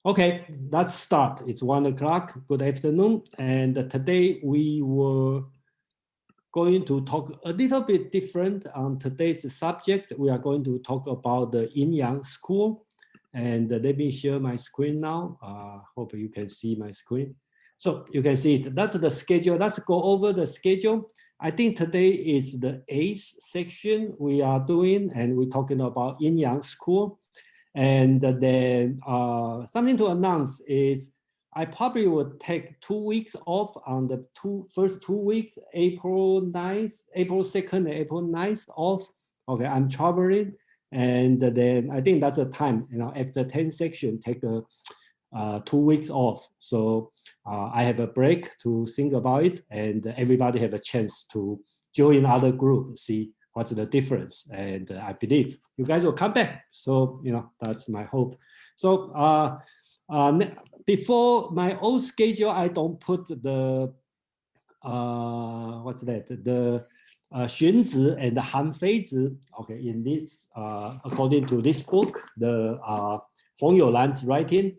Okay, let's start. It's 1 o'clock. Good afternoon. And today we were going to talk a little bit different on today's subject. We are going to talk about the Yin-Yang school. And let me share my screen now. Hope you can see my screen. So you can see it. That's the schedule. Let's go over the schedule. I think today is the 8th section we are doing, and we're talking about Yin-Yang school. And then something to announce is I probably would take 2 weeks off on the first 2 weeks, April 9th, April 2nd, and April 9th off. Okay, I'm traveling. And then I think that's the time, after 10 section, take 2 weeks off. So I have a break to think about it, and everybody have a chance to join other group, see what's the difference. And I believe you guys will come back. So, that's my hope. So before my old schedule, I don't put the, what's that? The 荀子 and the 韩非子, okay, in this, according to this book, the Feng Youlan's writing,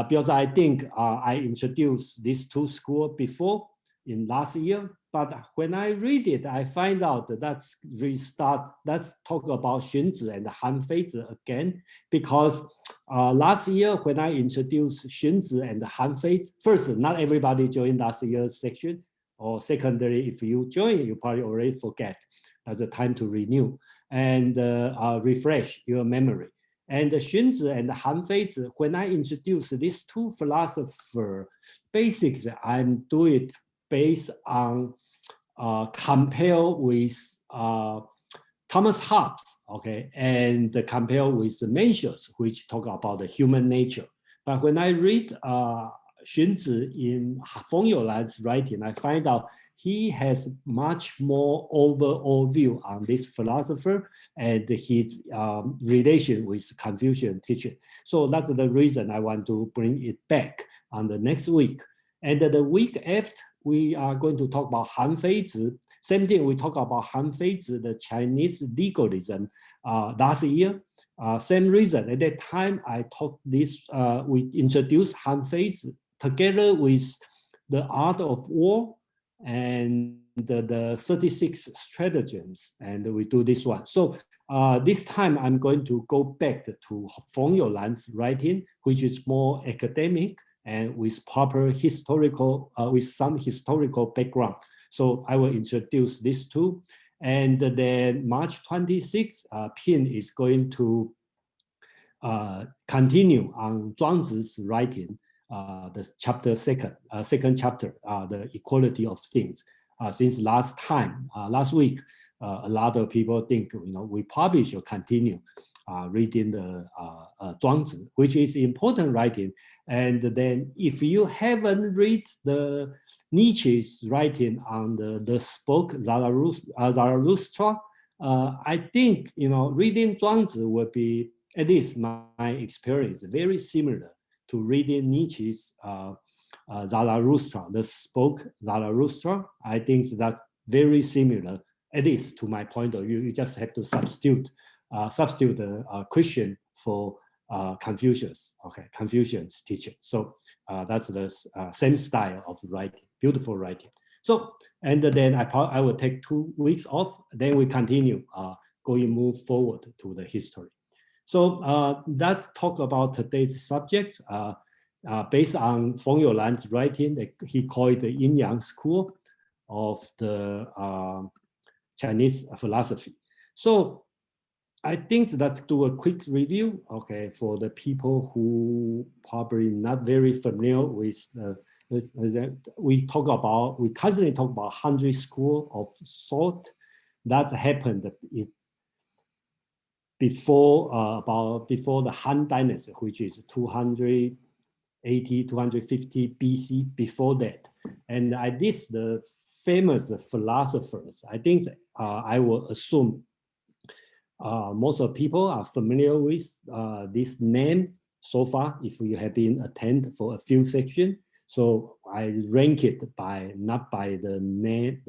because I think I introduced these two schools before in last year. But when I read it, I find out that let's talk about 荀子 and 韩非子 again, because last year when I introduced 荀子 and 韩非子, first, not everybody joined last year's section, or secondary, if you join, you probably already forget. That's the time to renew and refresh your memory. And 荀子 and 韩非子, when I introduce these two philosophers, basics, I'm doing it based on compare with Thomas Hobbes, okay, and compare with Mencius, which talk about the human nature. But when I read 荀子 in Feng Youlan's writing, I find out he has much more overall view on this philosopher and his relation with Confucian teaching. So that's the reason I want to bring it back on the next week. And the week after, we are going to talk about 韩非子. Same thing, we talk about 韩非子, the Chinese legalism last year. Same reason, at that time I taught this, we introduced 韩非子together with the art of war and the 36 stratagems, and we do this one. So this time I'm going to go back to Feng Youlan's writing, which is more academic and with proper historical, with some historical background. So I will introduce these two. And then March 26th, Pin is going to continue on Zhuangzi's writing, the chapter second chapter, the equality of things. Since last week, a lot of people think, we probably should continue reading the Zhuangzi, which is important writing. And then if you haven't read the Nietzsche's writing on the spoke Zarathustra, I think, reading Zhuangzi would be, at least my experience, very similar to reading Nietzsche's Zarathustra, the spoke Zarathustra. I think that's very similar, at least to my point of view. You just have to substitute the Christian for Confucius, okay, Confucian's teaching. So that's the same style of writing, beautiful writing. So, and then I will take 2 weeks off, then we continue move forward to the history. So let's talk about today's subject. Based on Feng Youlan's writing, he called it the Yin-Yang school of the Chinese philosophy. So I think let's do a quick review, okay, for the people who probably not very familiar with we constantly talk about 100 school of thought. That's happened before the Han Dynasty, which is 280, 250 BC, before that. And I list the famous philosophers. I think I will assume most of people are familiar with this name so far, if you have been attend for a few sections. So I rank it not by the name,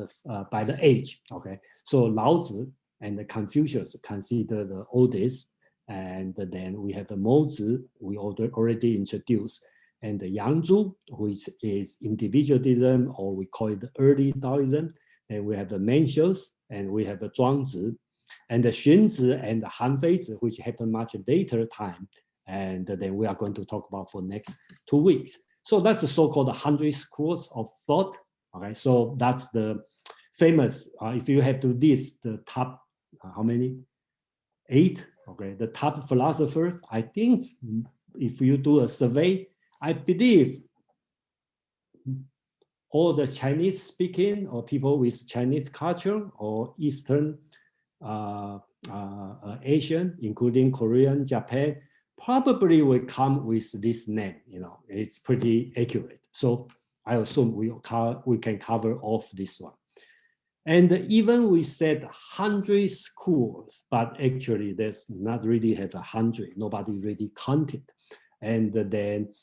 by the age, okay? So Laozi and Confucius consider the oldest, And then we have the Mozi, we already introduced, and the Yangzhu, which is individualism, or we call it early Taoism. And we have the Mencius, and we have the Zhuangzi, and the Xunzi and the Hanfeizi, which happen much later time. And then we are going to talk about for next 2 weeks. So that's the so-called 100 schools of thought. Okay, so that's the famous, if you have to list the top, how many? 8, okay, the top philosophers. I think if you do a survey, I believe all the Chinese speaking or people with Chinese culture or Eastern Asian, including Korean, Japan, probably will come with this name. You know, it's pretty accurate. So I assume we can cover off this one. And even we said 100 schools, but actually there's not really have 100. Nobody really counted. And then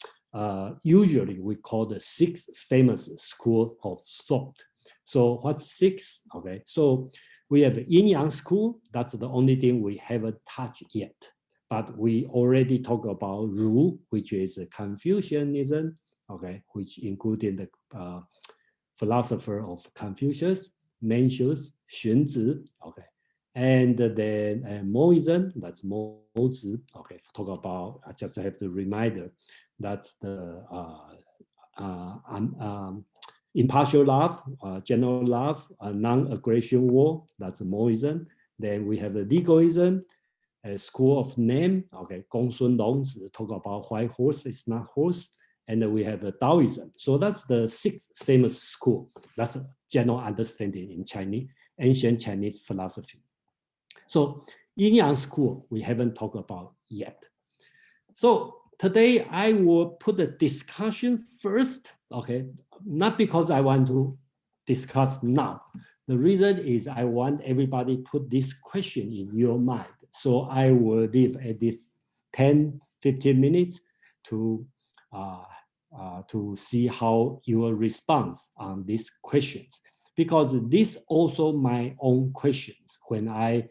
usually we call the 6 famous schools of thought. So what's 6? Okay, so we have Yin-Yang school. That's the only thing we haven't touched yet. But we already talked about Ru, which is Confucianism, okay, which included the philosopher of Confucius, Mencius, Xunzi, okay. And then Moism, that's Mozi, okay, talk about, I just have the reminder, that's the impartial love, general love, non-aggression war, that's Moism. Then we have the legalism, a school of name, okay, Gongsun Longzi, talk about why horse is not horse. And then we have the Taoism. So that's the 6 famous school. That's a general understanding in Chinese, ancient Chinese philosophy. So Yin-Yang school, we haven't talked about yet. So today I will put the discussion first, okay? Not because I want to discuss now. The reason is I want everybody put this question in your mind. So I will leave at this 10, 15 minutes to see how your response on these questions, because this also my own questions when I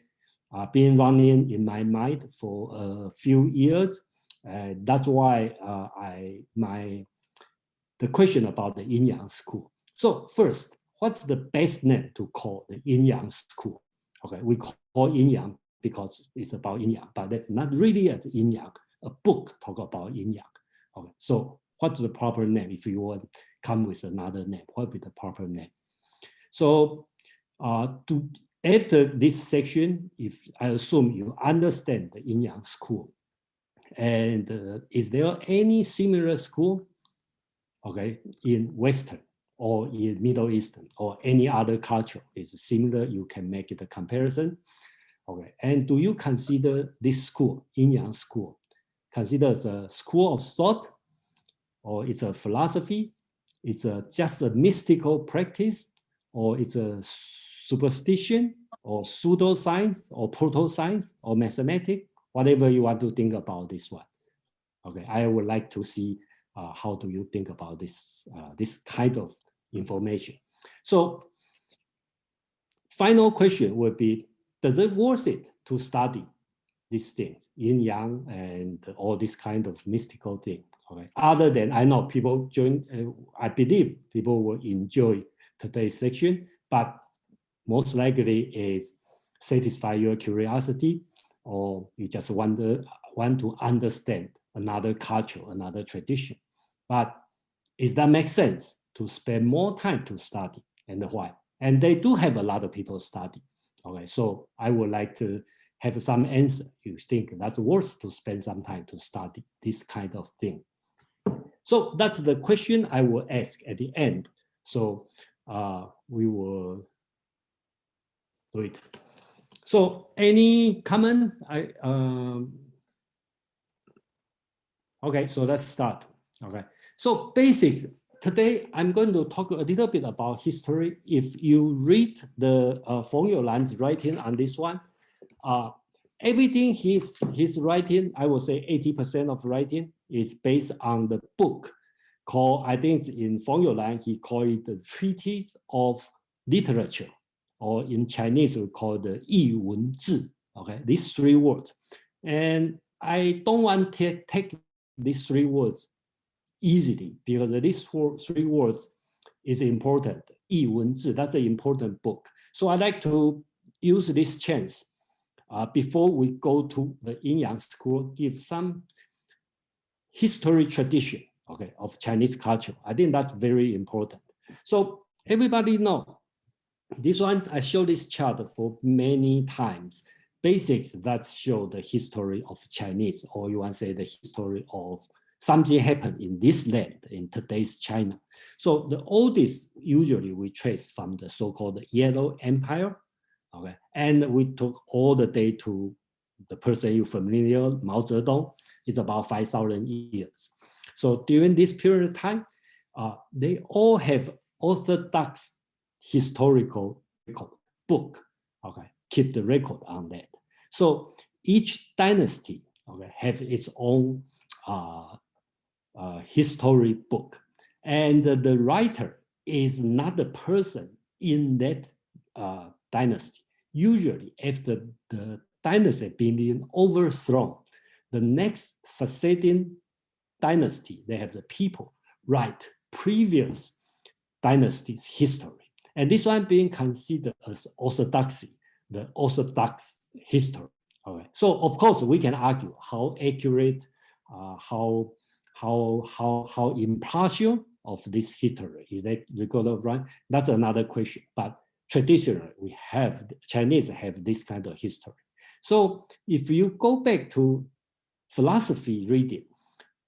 been running in my mind for a few years. That's why the question about the Yin-Yang school. So first, what's the best name to call the Yin-Yang school? Okay, we call Yin-Yang because it's about Yin-Yang, but that's not really a Yin-Yang. A book talk about Yin-Yang. Okay, so what's the proper name? If you want to come with another name, what would be the proper name? So after this section, if I assume you understand the Yin-Yang school, and is there any similar school, okay, in Western or in Middle Eastern or any other culture is similar, you can make it a comparison. Okay, and do you consider this school, Yin-Yang school, consider as a school of thought, or it's a philosophy, it's just a mystical practice, or it's a superstition, or pseudoscience, or proto-science, or mathematics, whatever you want to think about this one. Okay, I would like to see how do you think about this, this kind of information. So final question would be, does it worth it to study these things, Yin-Yang and all this kind of mystical thing? Okay. Other than, I know people join, I believe people will enjoy today's section, but most likely is satisfy your curiosity, or you just want to understand another culture, another tradition. But does that make sense to spend more time to study, and why? And they do have a lot of people study. Okay, so I would like to have some answer. You think that's worth to spend some time to study this kind of thing? So that's the question I will ask at the end. So we will do it. So any comment? Okay, so let's start. Okay, so basics. Today I'm going to talk a little bit about history. If you read the Feng Youlan's writing on this one, everything he's writing, I would say 80% of writing is based on the book called, I think it's in Feng Youlan, he called it the Treatise of Literature, or in Chinese we call the Yi Wen Zhi. Okay, these 3 words. And I don't want to take these 3 words easily because these 3 words is important. 译文字, that's an important book. So I like to use this chance before we go to the Yin-Yang school, give some history tradition, okay, of Chinese culture. I think that's very important. So everybody know this one, I show this chart for many times. Basics that show the history of Chinese, or you want to say the history of something happened in this land, in today's China. So the oldest usually we trace from the so-called Yellow Empire, okay? And we took all the day to the person you familiar, Mao Zedong, is about 5,000 years. So during this period of time, they all have orthodox historical record book, okay, keep the record on that. So each dynasty, okay, have its own history book, and the writer is not the person in that dynasty. Usually, after the dynasty being overthrown, the next succeeding dynasty, they have the people write previous dynasty's history. And this one being considered as orthodoxy, the orthodox history. Okay. So of course we can argue how accurate, how impartial of this history is that recorded right? That's another question. But traditionally, we have Chinese have this kind of history. So if you go back to philosophy reading,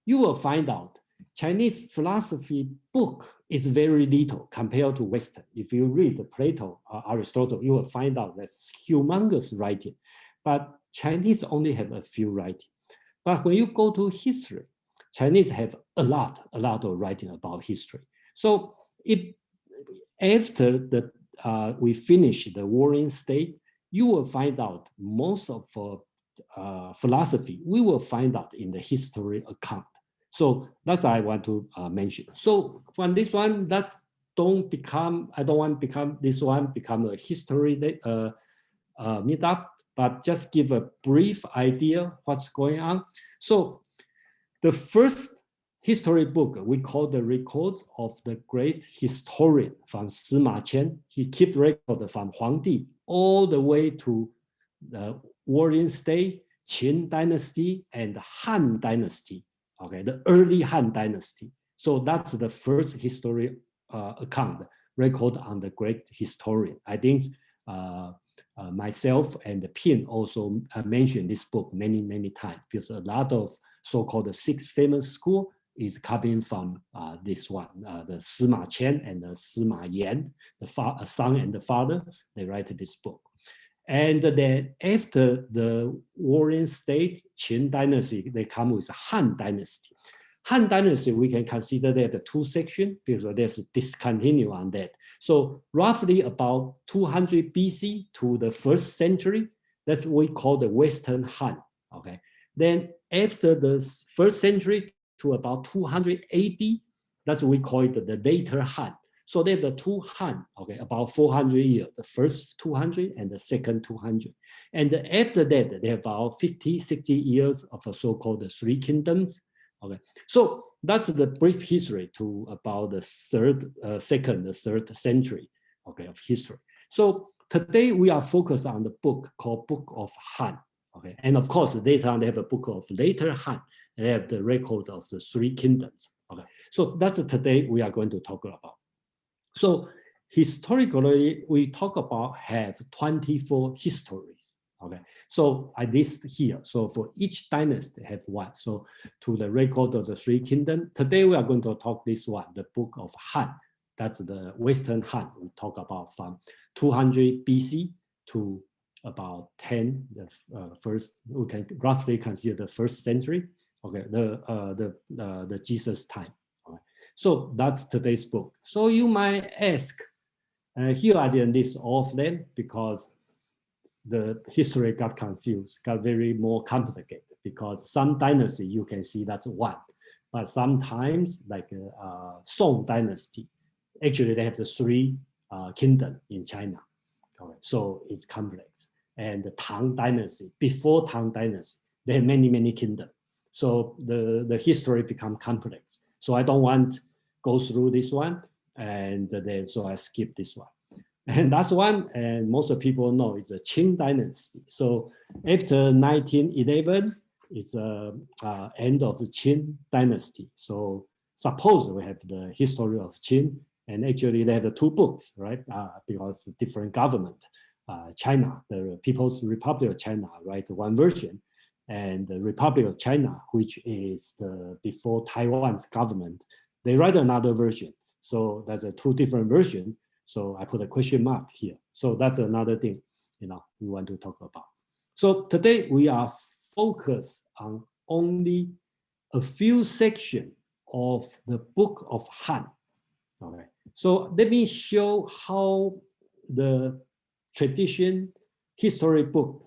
you will find out Chinese philosophy book is very little compared to Western. If you read Plato, Aristotle, you will find out that's humongous writing, but Chinese only have a few writing. But when you go to history, Chinese have a lot of writing about history. So after we finish the warring state, you will find out most of philosophy, we will find out in the history account. So that's what I want to mention. So from this one, I don't want to become this one become a history meetup, but just give a brief idea what's going on. So the first history book we call the Records of the Great Historian from Sima Qian. He kept record from Huangdi all the way to the warring state, Qin dynasty, and Han dynasty. Okay, the early Han dynasty. So that's the first history account record on the great historian. I think myself and Pin also mentioned this book many times because a lot of so-called 6 famous school is coming from this one, the Sima Qian and the Sima Yan, the son and the father, they write this book. And then after the warring state, Qin dynasty, they come with Han dynasty. Han dynasty, we can consider that the 2 sections because there's discontinue on that. So roughly about 200 BC to the 1st century, that's what we call the Western Han, okay? Then after the 1st century to about 280, that's what we call it the later Han. So there's the 2 Han, okay, about 400 years, the first 200 and the second 200. And after that, they have about 50, 60 years of a so-called the 3 kingdoms. Okay, so that's the brief history to about the second, third century, okay, of history. So today we are focused on the book called Book of Han, okay, and of course later on they have a book of later Han. They have the record of the 3 kingdoms. Okay, so that's today we are going to talk about. So historically, we talk about have 24 histories. Okay, so I list here. So for each dynasty have one. So to the record of the 3 kingdoms. Today we are going to talk this one, the Book of Han. That's the Western Han. We talk about from 200 BC to about 10, the first. We can roughly consider the 1st century. Okay, the Jesus time. Okay. So that's today's book. So you might ask, here I didn't list all of them because the history got confused, got very more complicated because some dynasty you can see that's one, but sometimes like Song dynasty, actually they have the 3 kingdoms in China. Okay, so it's complex. And the Tang dynasty, before Tang dynasty, they have many kingdoms. So the history become complex. So I don't want to go through this one, and then so I skip this one. And that's one, and most of people know, it's the Qing dynasty. So after 1911, it's the end of the Qing dynasty. So suppose we have the history of Qing, and actually they have the two books, right? Because different government, China, the People's Republic of China, write one version, and the Republic of China, which is the before Taiwan's government, they write another version. So that's a two different versions. So I put a question mark here. So that's another thing, we want to talk about. So today we are focused on only a few sections of the Book of Han. Okay. So let me show how the tradition history book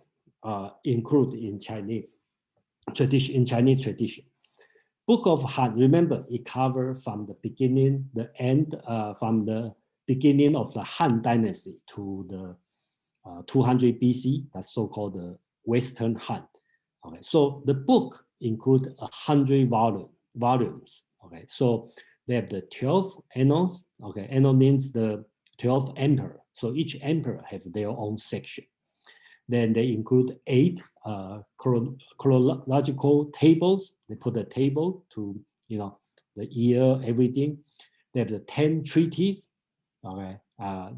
include in Chinese tradition. Book of Han, remember, it covers from the beginning, the end, from the beginning of the Han dynasty to the 200 BC, that's so-called the Western Han. Okay, so the book includes 100 volumes. Okay, so they have the 12 annals. Okay, annal means the 12 emperor. So each emperor has their own section. Then they include 8 chronological tables. They put a table to, the year, everything. They have the 10 treaties. Okay,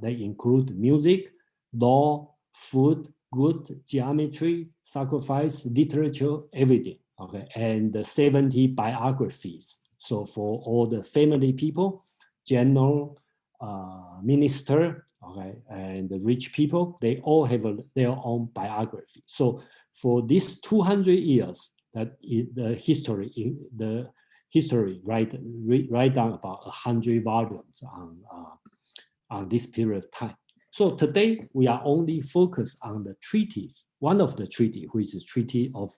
they include music, law, food, good, geometry, sacrifice, literature, everything. Okay, and the 70 biographies. So for all the family people, general, minister, okay, and the rich people, they all have their own biography. So for these 200 years, that the history write down about 100 volumes on this period of time. So today we are only focused on the treaties, one of the treaty, which is Treaty of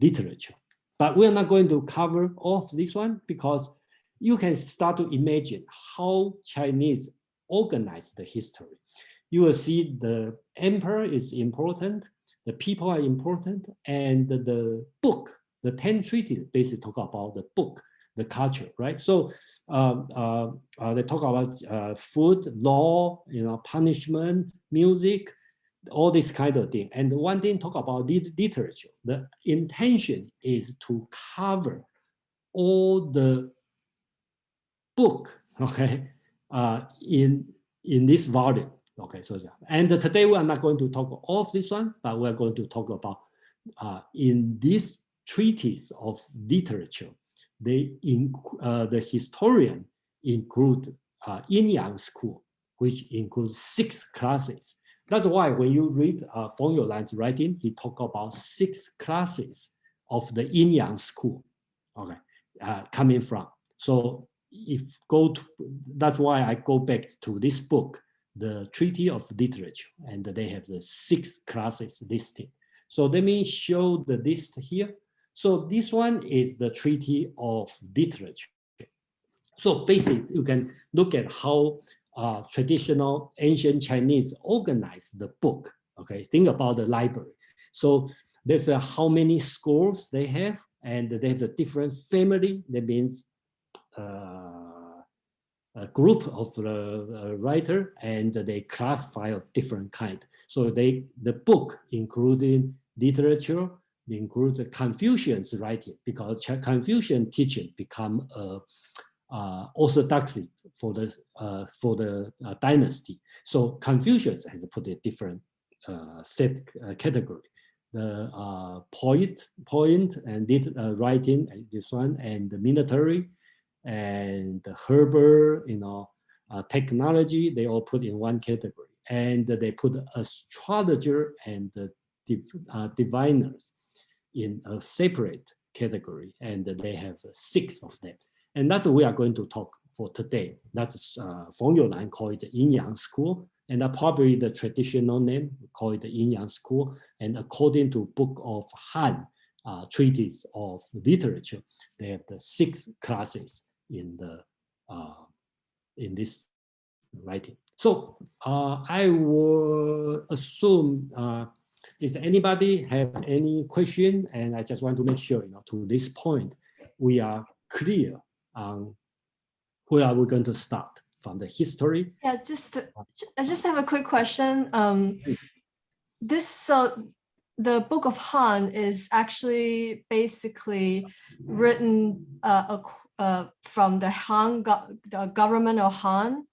Literature. But we're not going to cover all of this one, because you can start to imagine how Chinese organize the history. You will see the emperor is important, the people are important, and the book, the 10 treaties basically talk about the book, the culture, right? So they talk about food, law, punishment, music, all this kind of thing. And one thing talk about literature. The intention is to cover all the book, okay, in this volume. Okay, so and today we are not going to talk all of this one, but we are going to talk about in this treatise of literature, the historian include Yin-Yang school, which includes 6 classes. That's why when you read Feng Youlan's writing, he talk about 6 classes of the Yin-Yang school, okay, coming from. So that's why I go back to this book, the Treaty of Literature, and they have the 6 classes listed. So let me show the list here. So this one is the Treaty of Literature. So basically, you can look at how traditional ancient Chinese organize the book. Okay, think about the library. So there's how many schools they have, and they have a different family. That means a group of writer, and they classify of different kind. So the book including literature, includes Confucian's writing, because Confucian teaching become orthodoxy for the dynasty. So Confucius has put a different set category. The poet and writing, this one, and the military, and the herbal, technology, they all put in one category. And they put astrologer and the diviners in a separate category, and they have 6 of them. And that's what we are going to talk for today. That's Feng Youlan called it the Yin-Yang school, and probably the traditional name call it the Yin-Yang school. And according to Book of Han, treatise of literature, they have the 6 classes in this writing. So I will assume Does anybody have any question? And I just want to make sure, to this point, we are clear on where are we going to start from the history. Yeah, I just have a quick question. The Book of Han is actually basically written from the government of Han.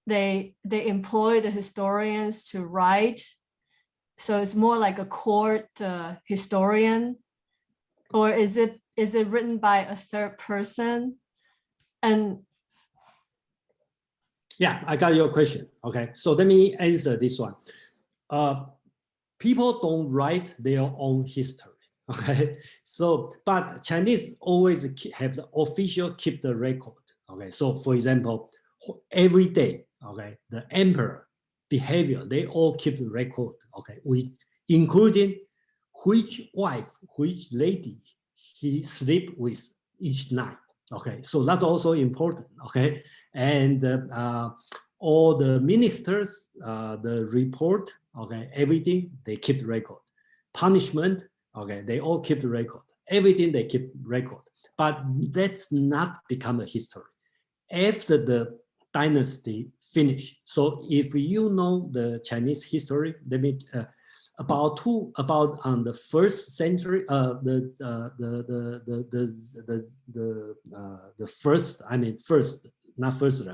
They employ the historians to write, so it's more like a court historian, or is it written by a third person? And yeah, I got your question. Okay, so let me answer this one. People don't write their own history. Okay, so but Chinese always have the official keep the record. Okay, so for example, every day, okay, the emperor behavior, they all keep the record. Okay, including which wife, which lady he sleep with each night. Okay, so that's also important. Okay, and all the ministers, the report, okay, everything they keep record. Punishment, okay, they all keep the record. Everything they keep record. But that's not become a history. After the dynasty finish, so if you know the Chinese history, let me about on the first century, the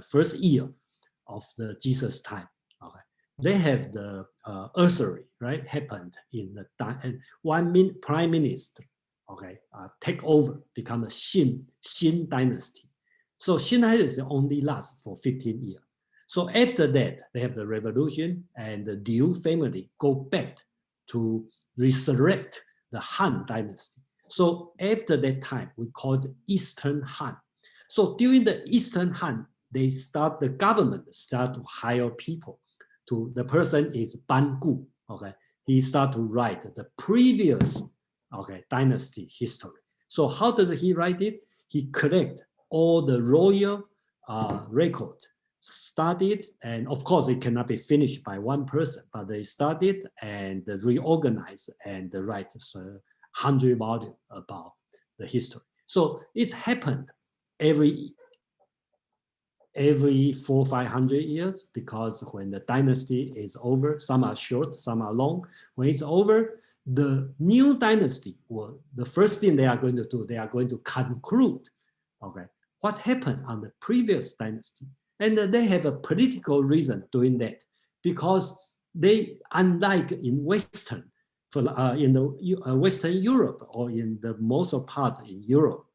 first year of the Jesus time. Okay, they have the usury, right, happened in the time, and one prime minister, okay, take over, become a Xin dynasty. So Xin dynasty only lasts for 15 years. So after that, they have the revolution, and the Liu family go back to resurrect the Han dynasty. So after that time, we call it Eastern Han. So during the Eastern Han, the government start to hire people. The person is Ban Gu. Okay, he start to write the previous, okay, dynasty history. So how does he write it? He collect all the royal record, studied, and of course it cannot be finished by one person, but they studied and reorganize and write 100 volumes about the history. So it's happened every 400-500 years, because when the dynasty is over, some are short, some are long. When it's over, the new dynasty, the first thing they are going to do, they are going to conclude, okay, what happened on the previous dynasty. And they have a political reason doing that, because they, unlike in Western, in the Western Europe, or in the most part in Europe,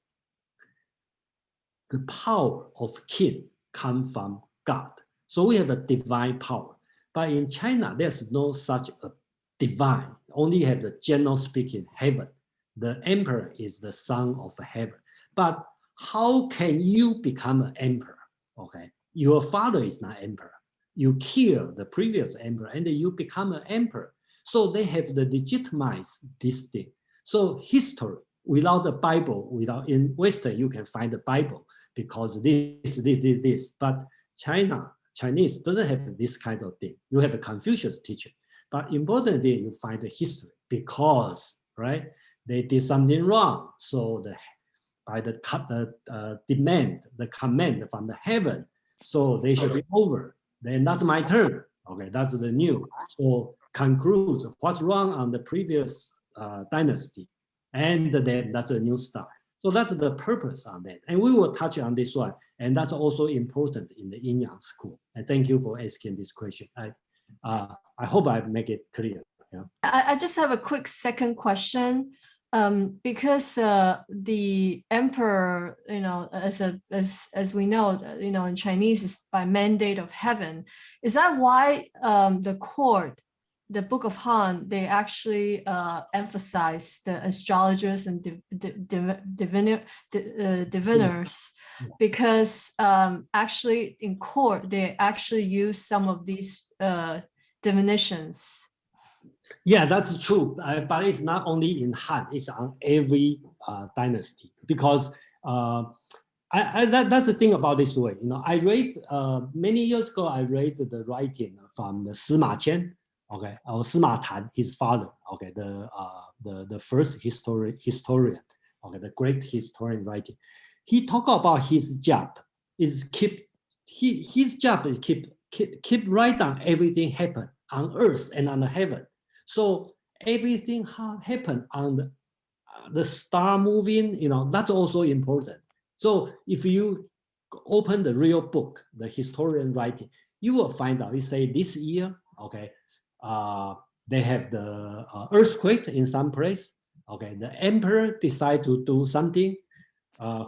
the power of king come from God. So we have a divine power. But in China, there's no such a divine, only have the general speaking heaven. The emperor is the son of heaven. But how can you become an emperor? Okay, your father is not emperor. You kill the previous emperor and you become an emperor. So they have the legitimize this thing. So history, without the Bible, in Western, you can find the Bible because this. But Chinese doesn't have this kind of thing. You have a Confucius teaching. But importantly, you find the history because, right, they did something wrong. So by the command from the heaven, so they should be over. Then that's my turn. Okay, that's the new. So concludes what's wrong on the previous dynasty, and then that's a new start. So that's the purpose on that, and we will touch on this one, and that's also important in the Yin-Yang school. And thank you for asking this question. I hope I make it clear. Yeah. I just have a quick second question. Because the emperor, as we know, in Chinese is by mandate of heaven. Is that why the court, the Book of Han, they actually emphasize the astrologers and diviners? Because actually in court they actually use some of these divinations. Yeah, that's true, but it's not only in Han, it's on every dynasty, because that's the thing about this way. I read, many years ago, I read the writing from the Sima Qian, okay, or Sima Tan, his father, okay, the first historian, okay, the great historian writing. He talked about his job is his job is keep write down everything happen on earth and on the heaven. So everything happen on the star moving, you know, that's also important. So if you open the real book, the historian writing, you will find out, it say this year, okay, they have the earthquake in some place, okay, the emperor decide to do something,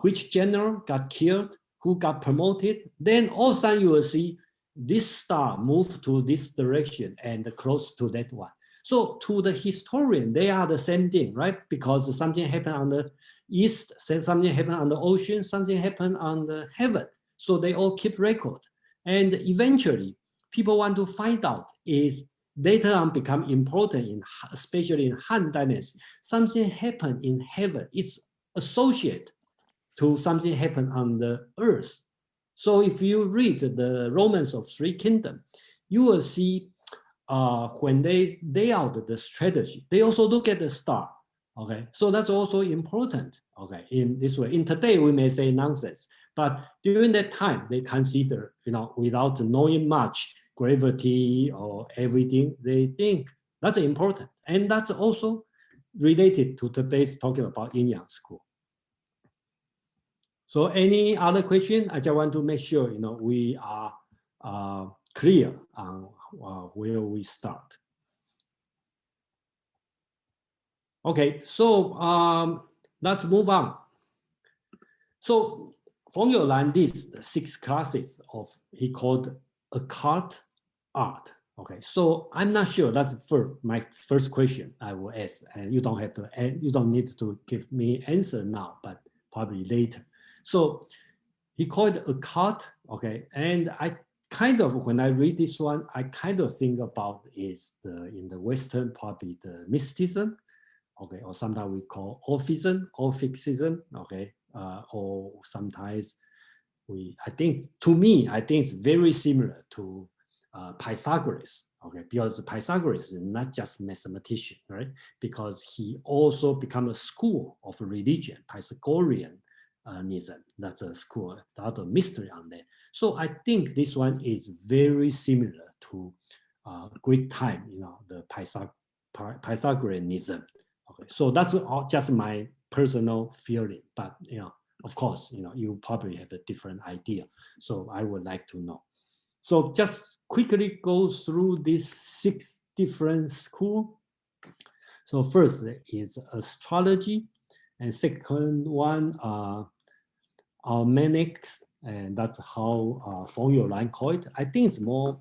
which general got killed, who got promoted, then all of a sudden you will see this star move to this direction and close to that one. So to the historian, they are the same thing, right? Because something happened on the east, something happened on the ocean, something happened on the heaven. So they all keep record. And eventually, people want to find out is later on become important, especially in Han Dynasty. Something happened in heaven. It's associated to something happened on the earth. So if you read the Romans of Three Kingdoms, you will see when they lay out the strategy, they also look at the star. Okay, so that's also important. Okay, in this way. In today we may say nonsense, but during that time they consider, you know, without knowing much gravity or everything, they think that's important, and that's also related to today's talking about Yin-Yang school. So any other question? I just want to make sure, you know, we are clear on where we start. Okay, so let's move on. So Feng Youlan lists 6 classes of, he called occult art. Okay, so I'm not sure. That's my first question I will ask, and you don't have to, you don't need to give me answer now, but probably later. So he called it occult. Okay, and I kind of, when I read this one, I kind of think about is in the Western probably the mysticism. Okay, or sometimes we call Orphicism, okay, or sometimes I think it's very similar to Pythagoras, okay, because Pythagoras is not just mathematician, right? Because he also become a school of religion, Pythagoreanism. That's a school, it's a lot of mystery on there. So I think this one is very similar to Greek time, you know, the Pythagoreanism. Okay, so that's just my personal feeling, but you know, of course, you know, you probably have a different idea. So I would like to know. So just quickly go through these 6 different schools. So first is astrology, and second one almanacs, and that's how Feng Youlan called it. I think it's more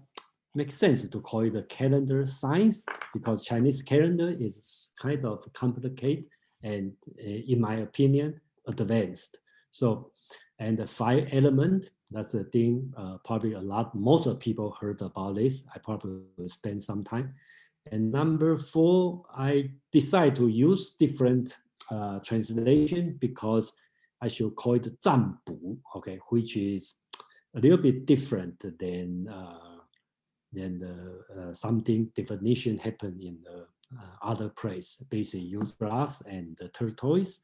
makes sense to call it a calendar science, because Chinese calendar is kind of complicated and, in my opinion, advanced. So, and the 5 element, that's the thing, probably most of people heard about this. I probably will spend some time. And number 4, I decide to use different translation because I should call it 占卜, okay, which is a little bit different than something definition happen in the other place. Basically use brass and the turquoise.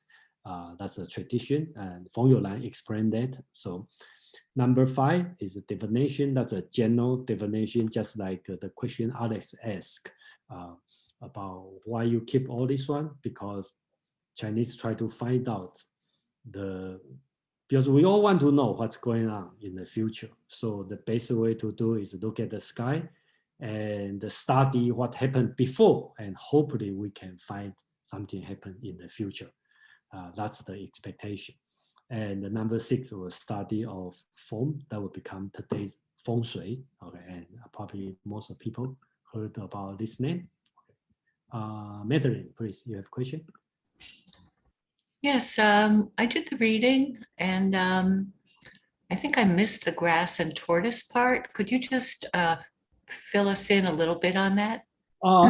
That's a tradition, and Feng Youlan explained that. So number 5 is a divination. That's a general divination, just like the question Alex asked about why you keep all this one, because Chinese try to find out because we all want to know what's going on in the future. So the best way to do is look at the sky and study what happened before, and hopefully we can find something happen in the future. That's the expectation. And the number 6 was study of form. That will become today's feng shui. Okay, and probably most of people heard about this name. Okay. Madeline, please, you have a question? Yes, I did the reading, and I think I missed the grass and tortoise part. Could you just fill us in a little bit on that?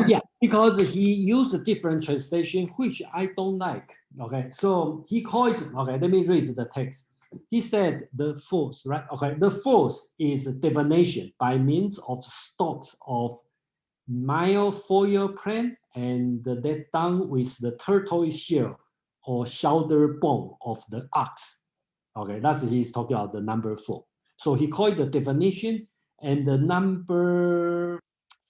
Yeah, because he used a different translation, which I don't like. Okay, so he called, okay, let me read the text. He said the force, right? Okay, the force is divination by means of stalks of milfoil plant, and that done with the tortoise shell or shoulder bone of the ox. Okay, that's he's talking about the number 4. So he called the definition, and the number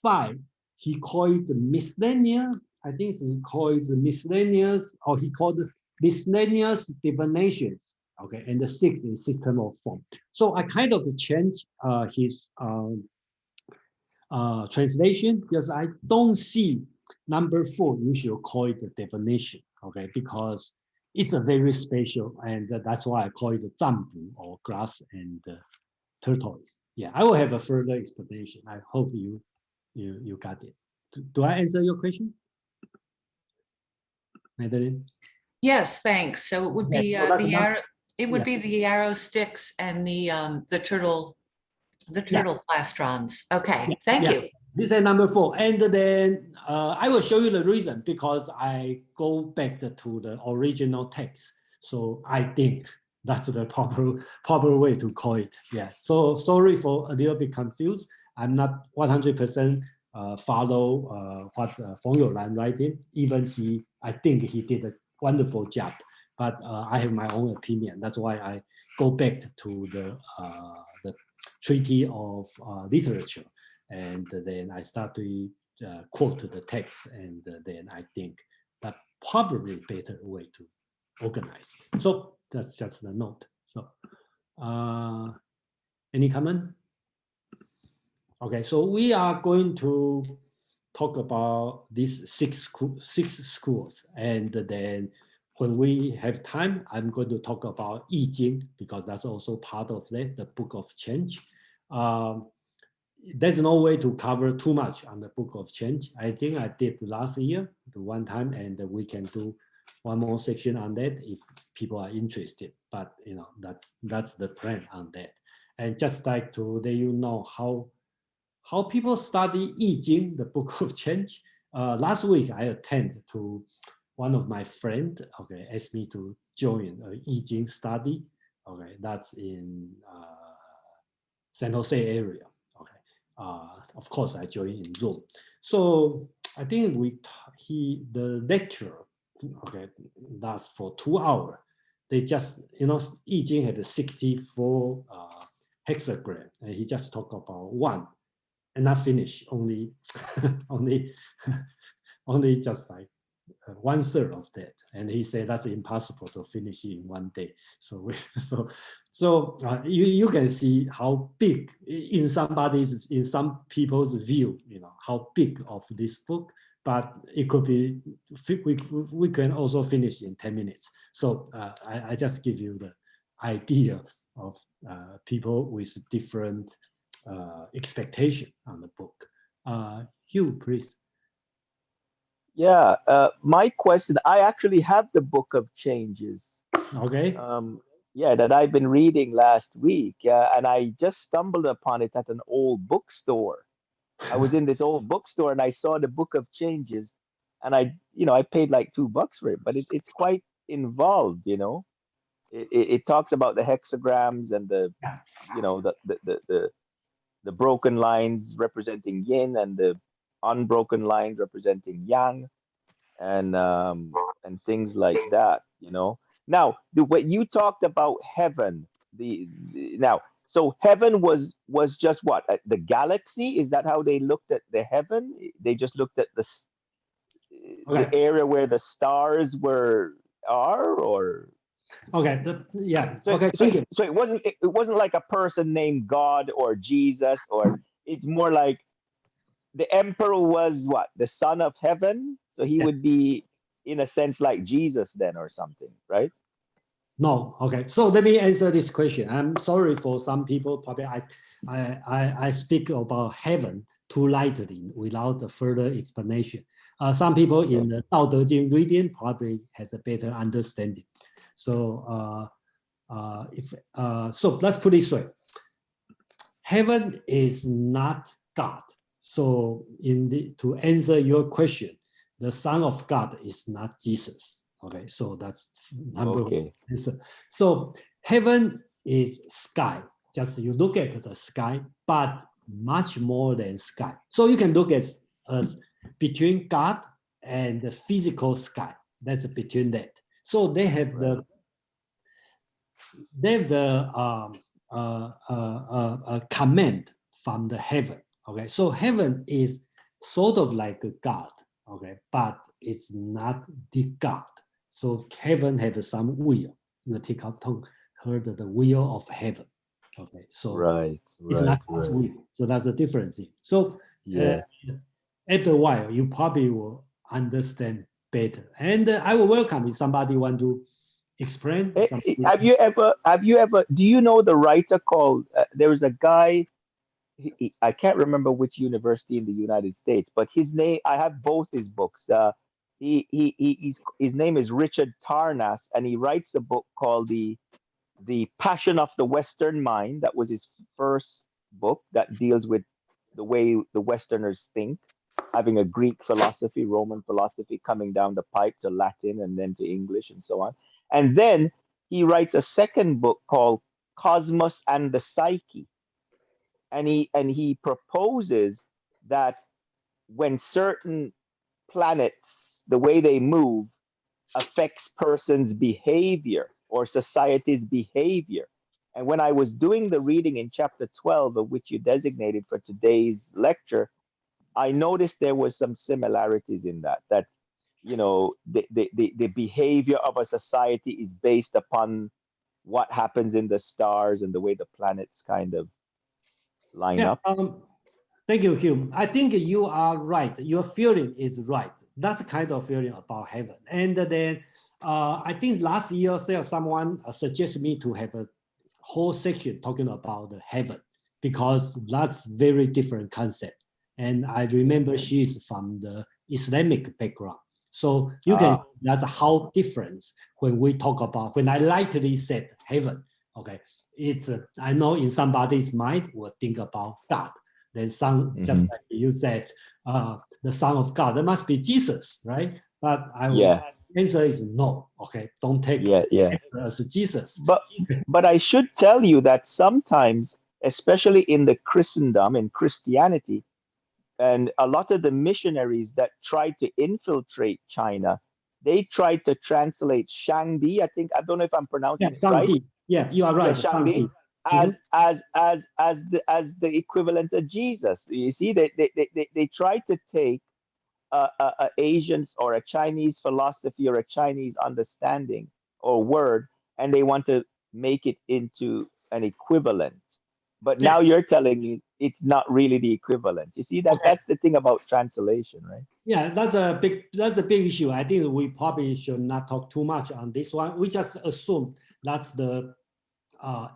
5, he called the miscellaneous. I think he calls the miscellaneous, or he called the miscellaneous divinations. Okay, and the 6 is system of form. So I kind of changed his translation, because I don't see number 4. You should call it the definition. Okay, because it's a very special, and that's why I call it the zambu, or grass and tortoise. Yeah, I will have a further explanation. I hope you got it. Do I answer your question, Madeline? Yes, thanks. So it would be Yeah, so the not, arrow. It would be the arrow sticks and the turtle plastrons. Okay, thank you. This is number 4, and then I will show you the reason, because I go back to the original text. So I think that's the proper way to call it. Yeah. So sorry for a little bit confused. I'm not 100% follow what Feng Youlan writing. Even I think he did a wonderful job. But I have my own opinion. That's why I go back to the Treaty of Literature, and then I start to quote the text, and then I think that probably better way to organize. So that's just the note. So any comment? Okay, so we are going to talk about these six schools, and then when we have time, I'm going to talk about Yi-Jing, because that's also part of that, the Book of Change. There's no way to cover too much on the Book of Change. I think I did last year, the one time, and we can do one more section on that if people are interested. But that's the plan on that. And just like to let you know how people study Yi-Jing, the Book of Change. Last week I attended to one of my friends, okay, asked me to join a Yi-Jing study. Okay, that's in San Jose area. Okay, of course I joined in Zoom. So I think the lecture, okay, lasts for 2 hours. They just, Yi-Jing had a 64 hexagram, and he just talked about one, and not finish, only just like 1/3 of that, and he said that's impossible to finish in one day. So you can see how big in some people's view, how big of this book. But it could be we can also finish in 10 minutes. So I just give you the idea of people with different expectation on the book. Hugh, please. Yeah, my question, I actually have the Book of Changes. Okay. Yeah, that I've been reading last week, and I just stumbled upon it at an old bookstore. I was in this old bookstore and I saw the Book of Changes, and I paid like $2 for it, but it's quite involved. It talks about the hexagrams and the broken lines representing yin and the unbroken lines representing yang, and things like that. Now what you talked about heaven, so heaven was just what, the galaxy? Is that how they looked at the heaven? They just looked at the area where the stars are, or okay, so, okay, so, thank you. So it wasn't like a person named God or Jesus, or it's more like the emperor was what, the son of heaven, so he would be in a sense like Jesus then, or something, right? No, okay. So let me answer this question. I'm sorry for some people. Probably I speak about heaven too lightly without a further explanation. Some people in the Dao De Jing reading probably has a better understanding. So so let's put it this way. Heaven is not God. So to answer your question, the Son of God is not Jesus. Okay, so that's number one answer. So heaven is sky. Just you look at the sky, but much more than sky. So you can look at as between God and the physical sky. That's between that. So they have the command from the heaven. Okay, so heaven is sort of like a God. Okay, but it's not the God. So heaven has some will. You take up heard the will of heaven. Okay, so it's not God's will. So that's the difference. So after a while, you probably will understand better. And I will welcome if somebody want to explain. Have you ever, do you know the writer called, there was a guy, I can't remember which university in the United States, but his name, I have both his books. His name is Richard Tarnas, and he writes a book called The Passion of the Western Mind. That was his first book that deals with the way the Westerners think, having a Greek philosophy, Roman philosophy coming down the pipe to Latin and then to English and so on. And then he writes a second book called Cosmos and the Psyche. And he proposes that when certain planets, the way they move, affects person's behavior or society's behavior. And when I was doing the reading in chapter 12, of which you designated for today's lecture, I noticed there was some similarities in that you know, the behavior of a society is based upon what happens in the stars and the way the planets kind of line up. Thank you, Hugh. I think you are right. Your feeling is right. That's the kind of feeling about heaven. And then I think last year someone suggested me to have a whole section talking about the heaven, because that's very different concept. And I remember she's from the Islamic background. So you can, that's how different when we talk about, when I lightly said heaven, okay, it's, I know in somebody's mind will think about God. Then some, just like you said, the Son of God, that must be Jesus, right? But I will answer is no. Okay, don't take it as Jesus. But I should tell you that sometimes, especially in the Christendom, in Christianity, and a lot of the missionaries that tried to infiltrate China, they tried to translate Shangdi. I think, I don't know if I'm pronouncing it right. Yeah, you are right. Shangdi, as the equivalent of Jesus. You see, they try to take a Asian or a Chinese philosophy or a Chinese understanding or word, and they want to make it into an equivalent. But now you're telling me it's not really the equivalent. You see that that's the thing about translation, right? Yeah, that's a big issue. I think we probably should not talk too much on this one. We just assume that's the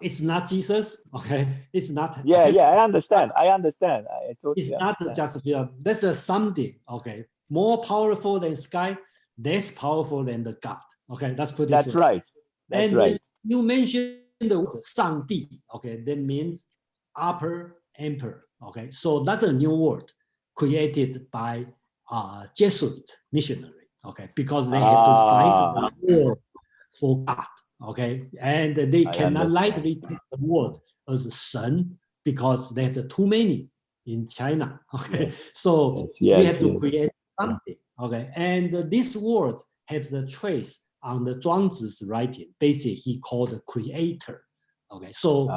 it's not Jesus, okay? It's not. Yeah, I understand. I understand. I totally it's not understand. just that's a something, okay? More powerful than sky, less powerful than the God. Okay, that's pretty. That's right. That's and right. You mentioned the word 上帝, okay? That means upper emperor. Okay, so that's a new word created by Jesuit missionary. Okay, because they have to find the word for God. Okay, and they cannot lightly take the word as 神 because they have too many in China. Okay, so we have to create something. Okay, and this word has the trace on the Zhuangzi's writing. Basically, he called the creator. Okay, so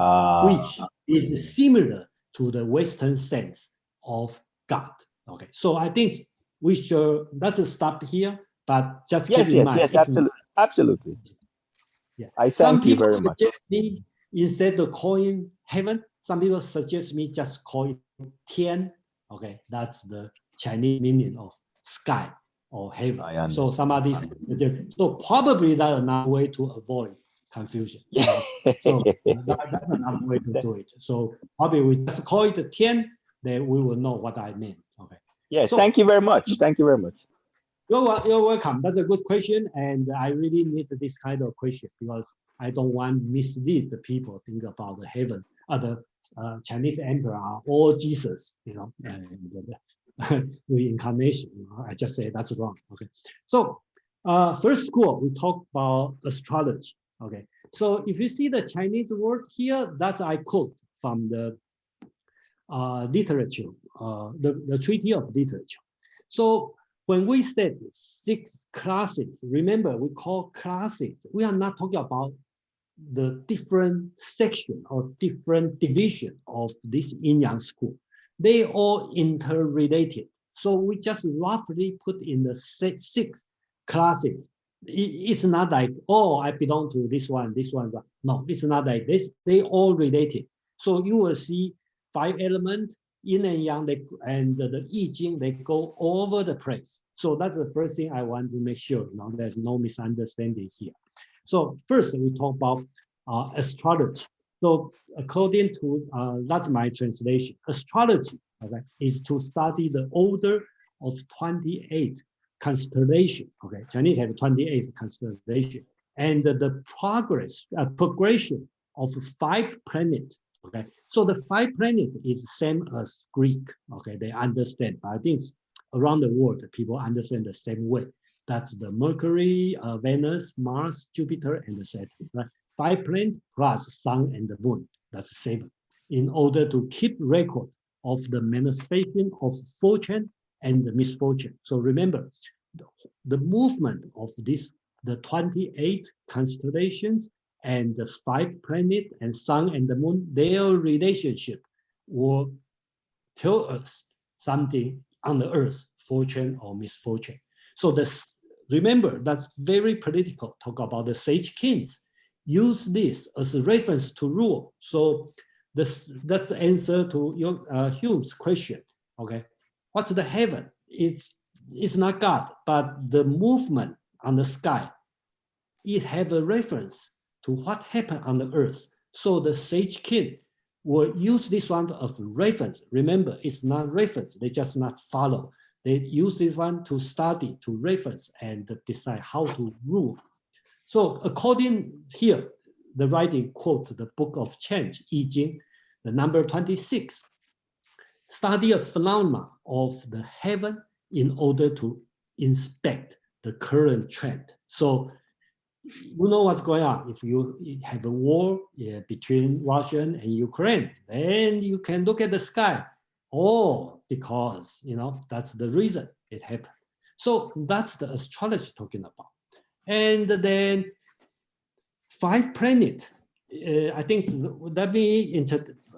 which is similar to the Western sense of God. Okay, so I think we should, let's stop here, but just keep in mind. Yes, absolutely. Yeah. I thank you very much. Suggest me, instead of calling heaven, some people suggest me just call it Tian. Okay, that's the Chinese meaning of sky or heaven. So somebody suggest, so probably that's another way to avoid confusion. So that's another way to do it. So probably we just call it Tian, then we will know what I meant. Okay. Yes, so, thank you very much. Thank you very much. You're welcome. That's a good question, and I really need this kind of question because I don't want to mislead the people think about the heaven, the Chinese emperor or Jesus, you know, and the reincarnation. You know, I just say that's wrong. Okay, so first school we talk about astrology. Okay, so if you see the Chinese word here, that's I quote from the literature, the Treaty of Literature. So when we said 6 classes, remember we call classes. We are not talking about the different section or different division of this Yin-Yang school. They all interrelated. So we just roughly put in the 6 classes. It's not like, oh, I belong to this one. No, it's not like this. They all related. So you will see 5 elements, Yin and Yang, and the I Ching, they go all over the place. So that's the first thing I want to make sure, there's no misunderstanding here. So first we talk about astrology. So according to, that's my translation, astrology, okay, is to study the order of 28 constellation, okay, Chinese have 28 constellation, and the progression of 5 planets, okay. So the 5 planets is same as Greek, okay, they understand, but I think around the world, people understand the same way. That's the Mercury, Venus, Mars, Jupiter, and the Saturn, right? 5 planets plus Sun and the Moon, that's 7, in order to keep record of the manifestation of fortune and the misfortune. So remember, the movement of the 28 constellations and the 5 planets and Sun and the Moon, their relationship will tell us something on the earth, fortune or misfortune. So remember, that's very political. Talk about the sage kings. Use this as a reference to rule. So that's the answer to your Hugh's question. Okay, what's the heaven? It's not God, but the movement on the sky. It have a reference to what happened on the earth. So the sage king will use this one as reference. Remember, it's not reference. They just not follow. They use this one to study, to reference, and decide how to rule. So according here, the writing quote the Book of Change, I Ching, the number 26, study a phenomena of the heaven in order to inspect the current trend. So you know what's going on. If you have a war between Russia and Ukraine, then you can look at the sky. Oh, because, that's the reason it happened. So that's the astrology talking about. And then 5 planets. I think, let me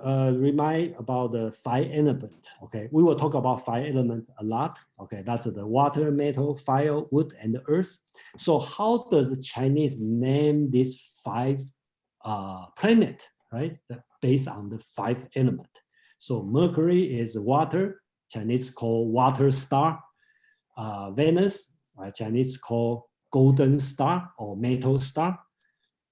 remind about the 5 elements. Okay, we will talk about 5 elements a lot. Okay, that's the water, metal, fire, wood, and the earth. So how does the Chinese name these 5 planets, right? Based on the 5 elements. So Mercury is water, Chinese call water star. Venus, Chinese call golden star or metal star.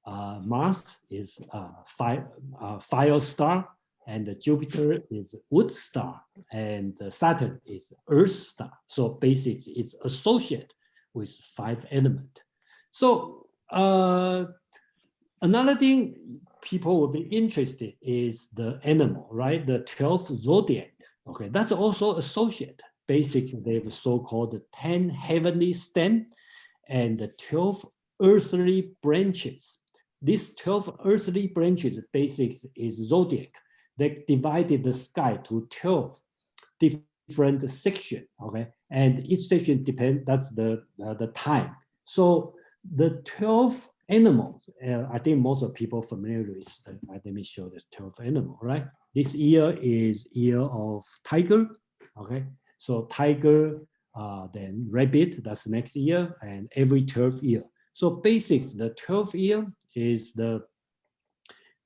Mars is fire star, and Jupiter is wood star, and Saturn is earth star. So basically it's associated with 5 elements. So another thing people will be interested is the animal, right? The 12th zodiac. Okay, that's also associated. Basically, they have so-called 10 heavenly stem and the 12 earthly branches. These 12 earthly branches, basics is zodiac. They divided the sky to 12 different sections, okay? And each section depends, that's the time. So the 12 animals, I think most of people familiar with, let me show this 12 animal, right? This year is year of tiger, okay? So tiger, then rabbit, that's next year, and every 12th year. So basics, the 12th year is the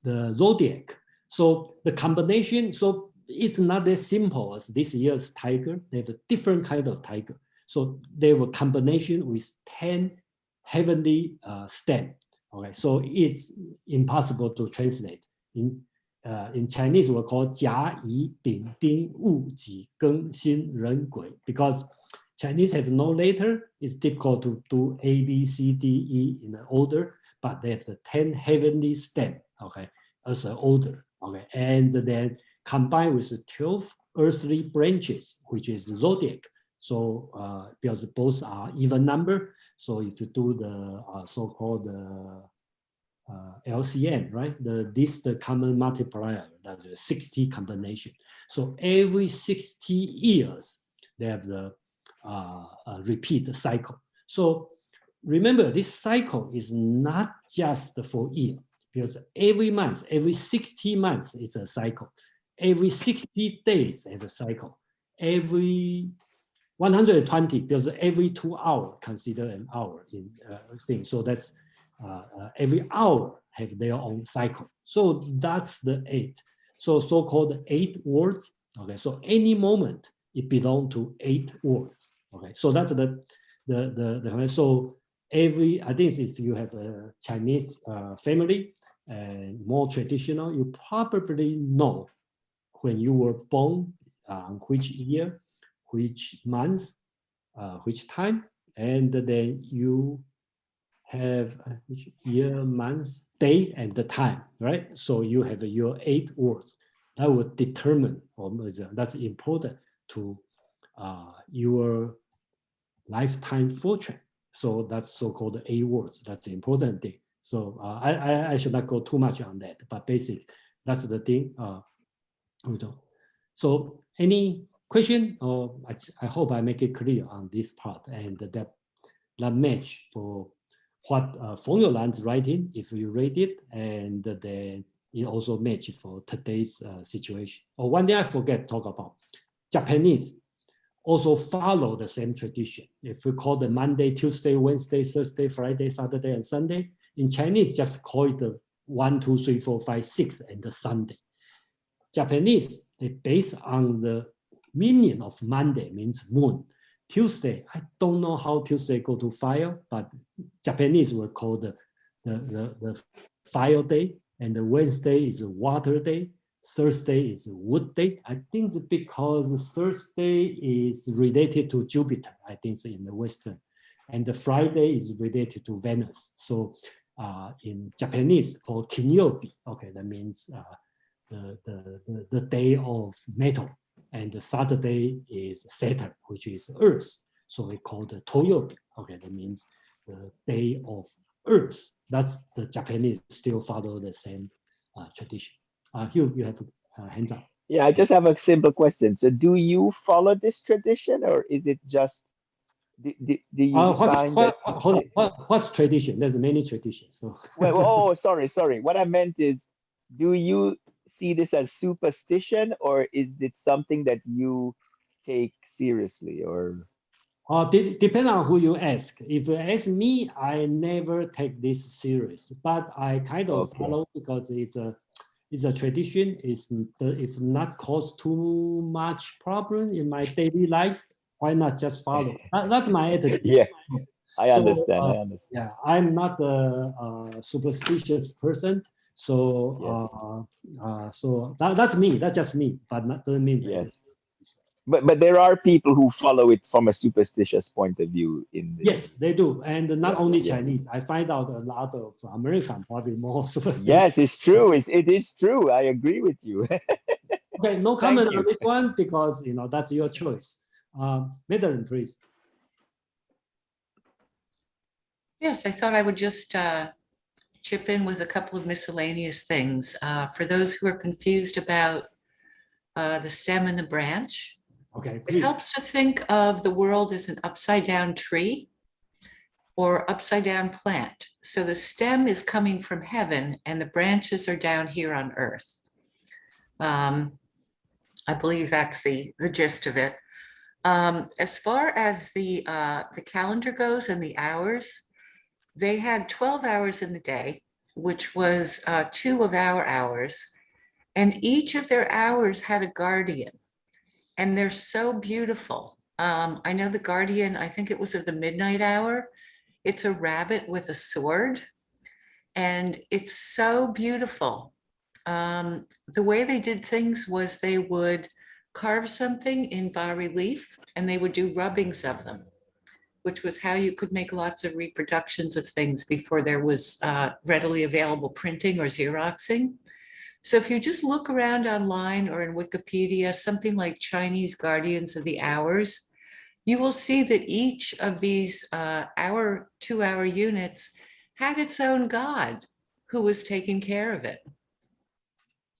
zodiac. So the combination, so it's not as simple as this year's tiger. They have a different kind of tiger. So they have a combination with 10 heavenly stem. Okay, so it's impossible to translate. In Chinese, we call 甲乙丙丁戊己庚辛壬癸, because Chinese have no letter. It's difficult to do A, B, C, D, E in an order, but they have the 10 heavenly stem, okay, as an order, okay, and then combined with the 12 earthly branches, which is zodiac. So because both are even number, so if you do the so-called LCM, right? The common multiplier, that's a 60 combination. So every 60 years, they have the repeat cycle. So remember, this cycle is not just for year, because every month, every 60 months is a cycle. Every 60 days is a cycle. Every 120, because every 2 hours consider an hour in thing. So that's every hour have their own cycle. So that's the 8. So so-called 8 words. Okay, so any moment it belongs to 8 words. Okay, so that's the so every, I think if you have a Chinese family and more traditional, you probably know when you were born, which year, which month, which time, and then you have which year, month, day, and the time, right? So you have your 8 words that would determine, or that's important to your lifetime fortune. So that's so-called 8 words. That's the important thing. So I should not go too much on that, but basically that's the thing. So any question, or I hope I make it clear on this part, and that match for what Feng Youlan's writing, if you read it, and then it also match for today's situation. Or one thing I forget to talk about, Japanese also follow the same tradition. If we call the Monday, Tuesday, Wednesday, Thursday, Friday, Saturday, and Sunday, in Chinese just call it the 1, 2, 3, 4, 5, 6, and the Sunday. Japanese, they based on the meaning of Monday, means moon. Tuesday, I don't know how Tuesday go to fire, but Japanese will call the fire day, and the Wednesday is a water day, Thursday is a wood day. I think it's because Thursday is related to Jupiter, I think it's in the Western, and the Friday is related to Venus. So in Japanese, for Kinyobi, okay, that means the day of metal, and the Saturday is Saturn, which is Earth. So we call the Toyobi. Okay, that means the day of Earth. That's the Japanese still follow the same tradition. Hugh, you have hands up. Yeah, I just have a simple question. So do you follow this tradition, or is it just, do you find that? What's tradition? There's many traditions. So Oh, sorry. What I meant is, do you see this as superstition, or is it something that you take seriously, or? Depends on who you ask. If you ask me, I never take this serious, but I kind of follow because it's a tradition. If not cause too much problem in my daily life, why not just follow? That's my attitude. Yeah, I So, understand. Yeah, I'm not a superstitious person. So so that's me. That's just me. But that doesn't mean Yes. But there are people who follow it from a superstitious point of view. Yes, they do, and not only Chinese. I find out a lot of American probably more superstitious. Yes, it's true. It is true. I agree with you. Okay, no comment on this one because that's your choice. Madeline, please. Yes, I thought I would just chip in with a couple of miscellaneous things. For those who are confused about the stem and the branch, okay, it helps to think of the world as an upside down tree or upside down plant. So the stem is coming from heaven and the branches are down here on earth. I believe that's the gist of it. As far as the calendar goes and the hours, they had 12 hours in the day, which was 2 of our hours, and each of their hours had a guardian, and they're so beautiful. I know the guardian, I think it was of the midnight hour. It's a rabbit with a sword, and it's so beautiful. The way they did things was they would carve something in bas-relief, and they would do rubbings of them, which was how you could make lots of reproductions of things before there was readily available printing or Xeroxing. So if you just look around online or in Wikipedia, something like Chinese Guardians of the Hours, you will see that each of these 2-hour units had its own god who was taking care of it.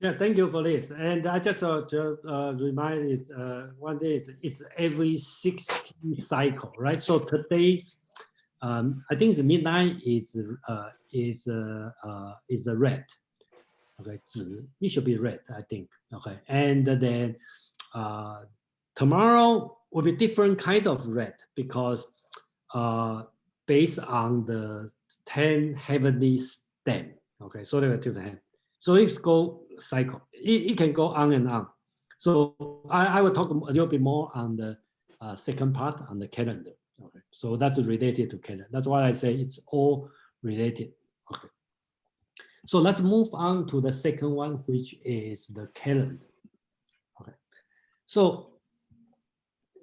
Yeah, thank you for this. And I just remind it one day it's every 60 cycle, right? So today's I think the midnight is a red. Okay, 紫, it should be red, I think. Okay, and then tomorrow will be different kind of red because based on the 10 heavenly stem. Okay, so there are two hand. So it go cycle. It can go on and on. So I will talk a little bit more on the second part on the calendar. Okay, so that's related to calendar. That's why I say it's all related. Okay. So let's move on to the second one, which is the calendar. Okay. So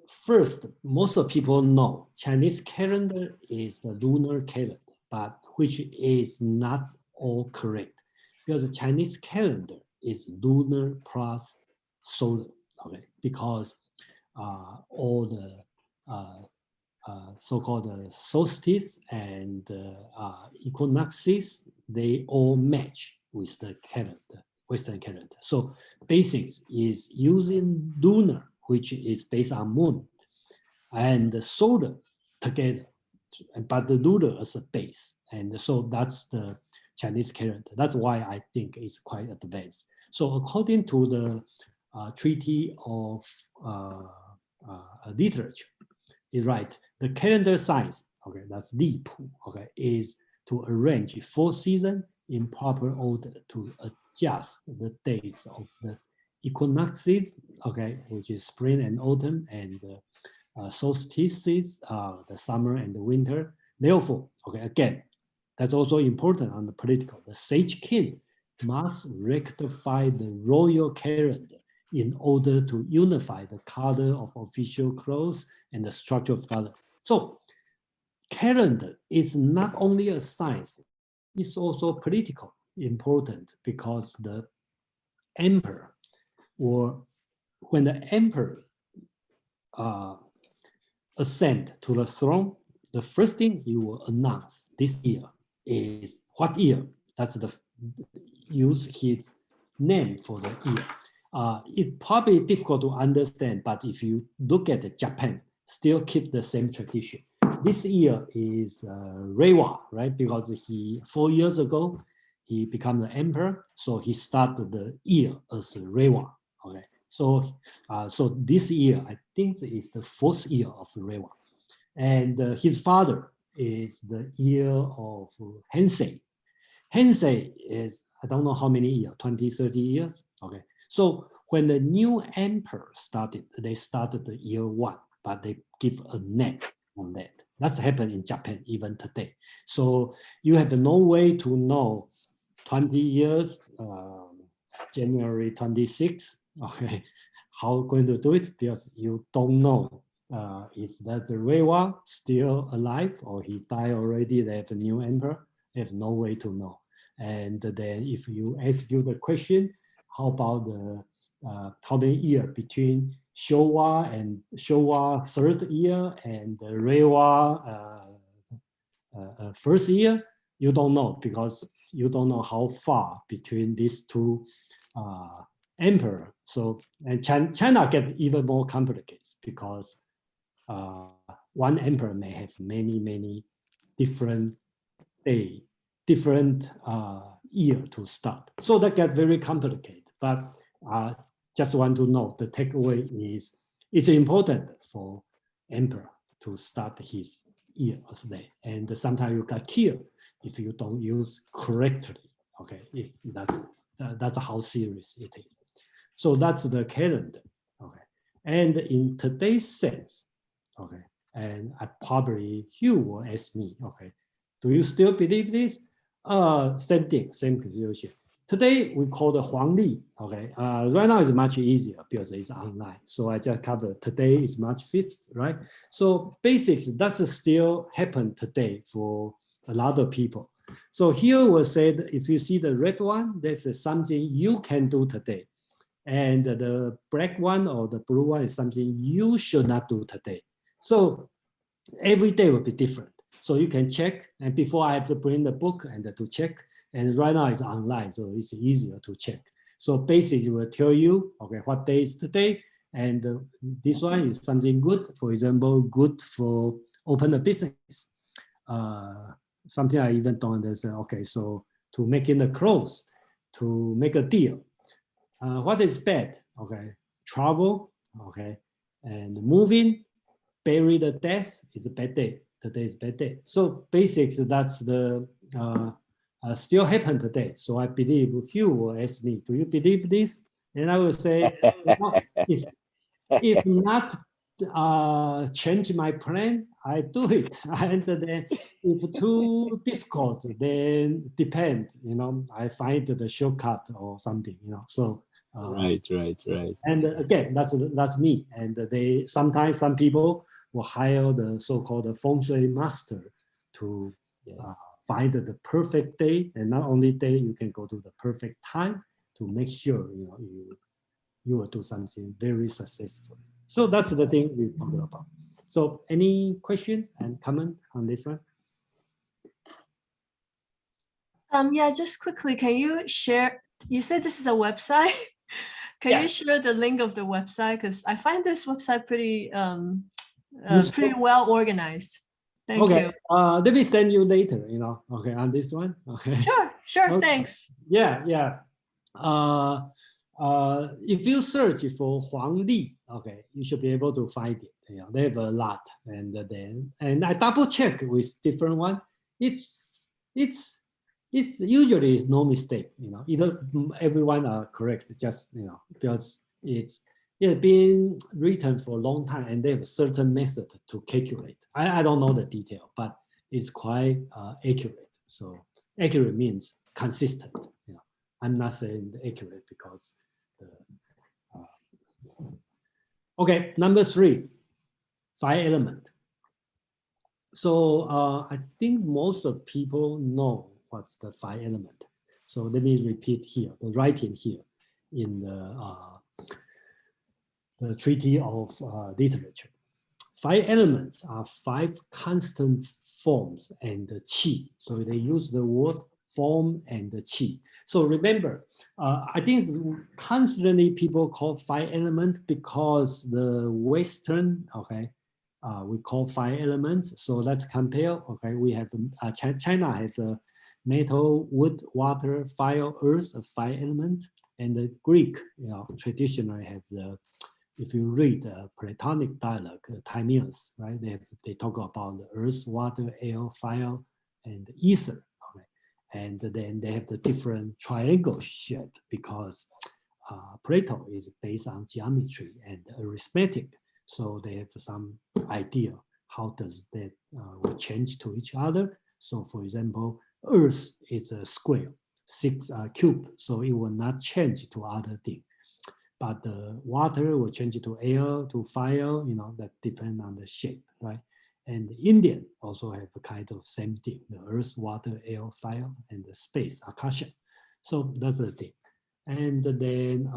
first, most of people know Chinese calendar is the lunar calendar, but which is not all correct because the Chinese calendar is lunar plus solar. Okay, because all the so-called solstice and equinoxes, they all match with the calendar, Western calendar. So basics is using lunar, which is based on moon, and the solar together, but the lunar as a base. And so that's the Chinese calendar. That's why I think it's quite advanced. So according to the Treaty of Literature, is right. The calendar science, okay, that's Li Pu, okay, is to arrange 4 seasons in proper order to adjust the days of the equinoxes, okay, which is spring and autumn, and solstices, the summer and the winter. Therefore, okay, again, that's also important on the political. The sage king must rectify the royal calendar in order to unify the color of official clothes and the structure of color. So calendar is not only a science, it's also political important because the emperor, or when the emperor ascend to the throne, the first thing he will announce this year is what year. That's the use his name for the year. It's probably difficult to understand, but if you look at Japan, still keep the same tradition. This year is Reiwa, right? Because 4 years ago, he became the emperor, so he started the year as Reiwa. Okay, so so this year I think is the 4th year of Reiwa, and his father is the year of Heisei. Heisei is I don't know how many years, 20, 30 years. Okay, so when the new emperor started, they started the year 1, but they give a name on that. That's happened in Japan even today. So you have no way to know 20 years, January 26, okay, how going to do it, because you don't know is that the Reiwa still alive or he died already, they have a new emperor, they have no way to know. And then if you ask you the question, how about the how many years between Showa and Showa 3rd year and the Reiwa 1st year, you don't know because you don't know how far between these two emperor. So and China get even more complicated because one emperor may have many different day, different year to start. So that gets very complicated. But just want to know the takeaway is it's important for emperor to start his year as day. And sometimes you got killed if you don't use correctly. Okay, if that's how serious it is. So that's the calendar. Okay, and in today's sense, okay, and I probably you will ask me, okay, do you still believe this? Same thing, same conclusion. Today we call the Huangli. Okay, right now it's much easier because it's online. So I just covered today is March 5th, right? So basics that's still happen today for a lot of people. So here we said if you see the red one, that's something you can do today, and the black one or the blue one is something you should not do today. So every day will be different. So you can check, and before I have to bring the book and to check, and right now it's online, so it's easier to check. So basics will tell you, okay, what day is today, and this one is something good. For example, good for open a business. Something I even don't understand. Okay, so to make in the clothes, to make a deal. What is bad? Okay, travel. Okay, and moving, bury the death is a bad day. Today is bad day. So basics, that's the still happen today. So I believe Hugh will ask me, do you believe this? And I will say, no, if not change my plan, I do it. And then if too difficult, then depend, I find the shortcut or something, So Right. and again, that's me. And sometimes some people will hire the so-called feng shui master to find the perfect day, and not only day, you can go to the perfect time to make sure you will do something very successful. So that's the thing we talk about. So any question and comment on this one? Yeah, just quickly, can you share, you said this is a website. Can you share the link of the website? Because I find this website pretty pretty well organized. Thank you. Let me send you later, okay, on this one. Okay. Sure, Okay. thanks. Yeah. If you search for Huang Li, okay, you should be able to find it. They have a lot, and I double check with different one. It's usually is no mistake. Either everyone are correct, just because it's been written for a long time, and they have a certain method to calculate. I don't know the detail, but it's quite accurate. So accurate means consistent. I'm not saying accurate because okay, number 3, 5 element. So I think most of people know what's the 5 element. So let me repeat here, the writing here in the Treaty of Literature. 5 elements are 5 constant forms and the qi. So they use the word form and the qi. So remember, I think constantly people call 5 element because the Western, okay, we call 5 elements. So let's compare. Okay, we have China has the metal, wood, water, fire, earth, 5 element, and the Greek, traditionally have the. If you read Platonic dialogue, Timaeus, right? They talk about the earth, water, air, fire, and ether. Okay? And then they have the different triangle shape because Plato is based on geometry and arithmetic. So they have some idea how does that will change to each other. So for example, earth is a square, 6 cube, so it will not change to other things. But the water will change to air, to fire, that depends on the shape, right? And Indian also have a kind of same thing, the earth, water, air, fire, and the space, akasha. So that's the thing. And then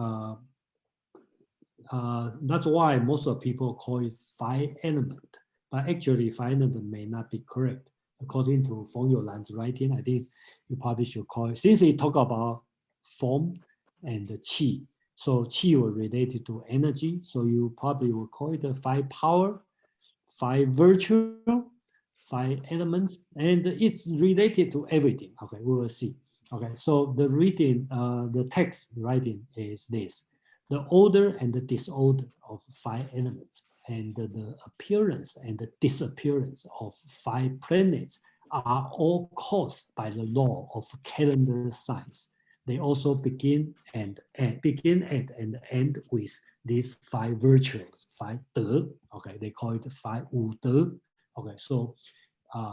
that's why most of people call it 5 element, but actually 5 element may not be correct. According to Feng Youlan's writing, I think you probably should call it, since he talk about form and the qi, so qi will related to energy, so you probably will call it a 5 power, 5 virtue, 5 elements, and it's related to everything. Okay, we will see. Okay, so the reading, the text writing is this: the order and the disorder of 5 elements, and the appearance and the disappearance of 5 planets are all caused by the law of calendar signs. They also begin and end with these 5 virtues, 5 de. Okay, they call it 5 wu de. Okay, so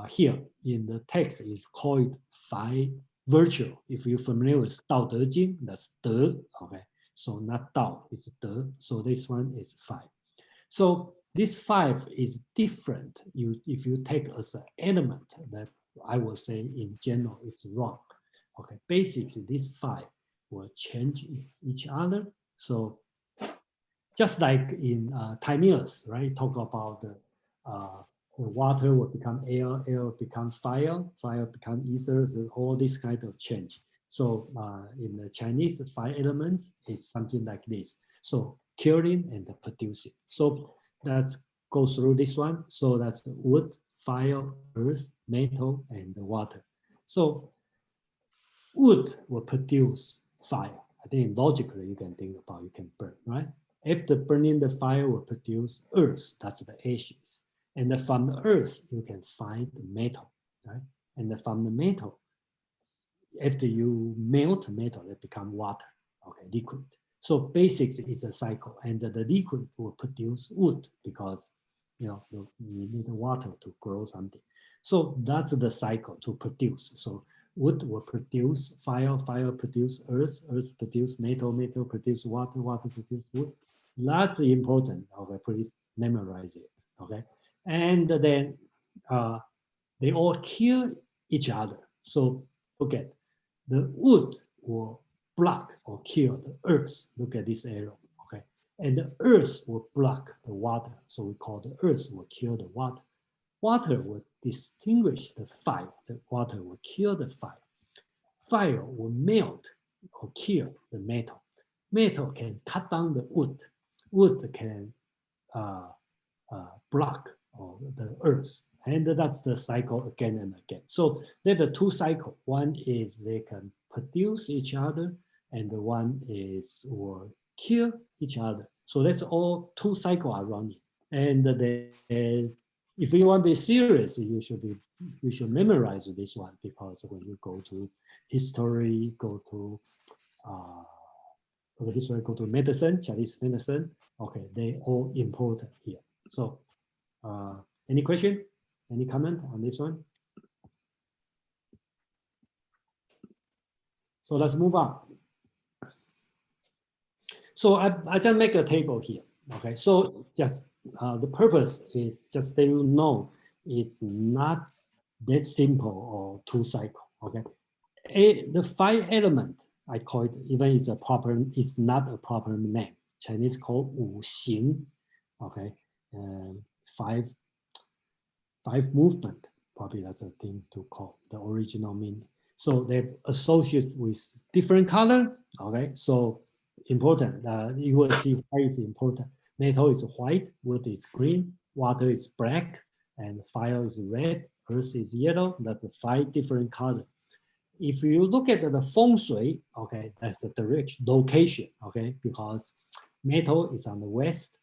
here in the text is called 5 virtue. If you're familiar with Dao De Jing, that's de. Okay, so not Dao, it's de. So this one is 5. So this 5 is different. If you take as an element, that I will say in general it's wrong. Okay, basically these 5 will change each other. So just like in Timaeus, right? Talk about the water will become air, air will become fire, fire become ether, all this kind of change. So in the Chinese, 5 elements is something like this. So killing and producing. So let's go through this one. So that's wood, fire, earth, metal, and water. So wood will produce fire. I think logically you can think about, you can burn, right? After burning, the fire will produce earth, that's the ashes. And from the earth, you can find the metal, right? And from the metal, after you melt metal, it becomes water, okay, liquid. So basics is a cycle, and the liquid will produce wood because you need water to grow something. So that's the cycle to produce. So wood will produce fire, fire produce earth, earth produce metal, metal produce water, water produce wood. That's important. Okay, please memorize it. Okay, and then they all kill each other. So look at the wood will block or kill the earth. Look at this arrow, okay? And the earth will block the water. So we call the earth will kill the water. Water will distinguish the fire. The water will kill the fire. Fire will melt or kill the metal. Metal can cut down the wood. Wood can block the earth. And that's the cycle again and again. So there's a 2 cycles. One is they can produce each other, and the one is will kill each other. So that's all 2 cycles are running. And if you want to be serious, you should memorize this one, because when you go to history, go to medicine, Chinese medicine, okay, they all important here. So any question? Any comment on this one? So let's move on. So I just make a table here. Okay, so just the purpose is just that you know it's not that simple or 2 cycle. Okay, the 5 element I call it, even it's it's not a proper name. Chinese called 五行. Okay, 5 movement. Probably that's a thing to call the original meaning. So they've associated with different color. Okay, so important. You will see why it's important. Metal is white, wood is green, water is black, and fire is red, earth is yellow. That's 5 different colors. If you look at the feng shui, okay, that's the direction, location, okay, because metal is on the west,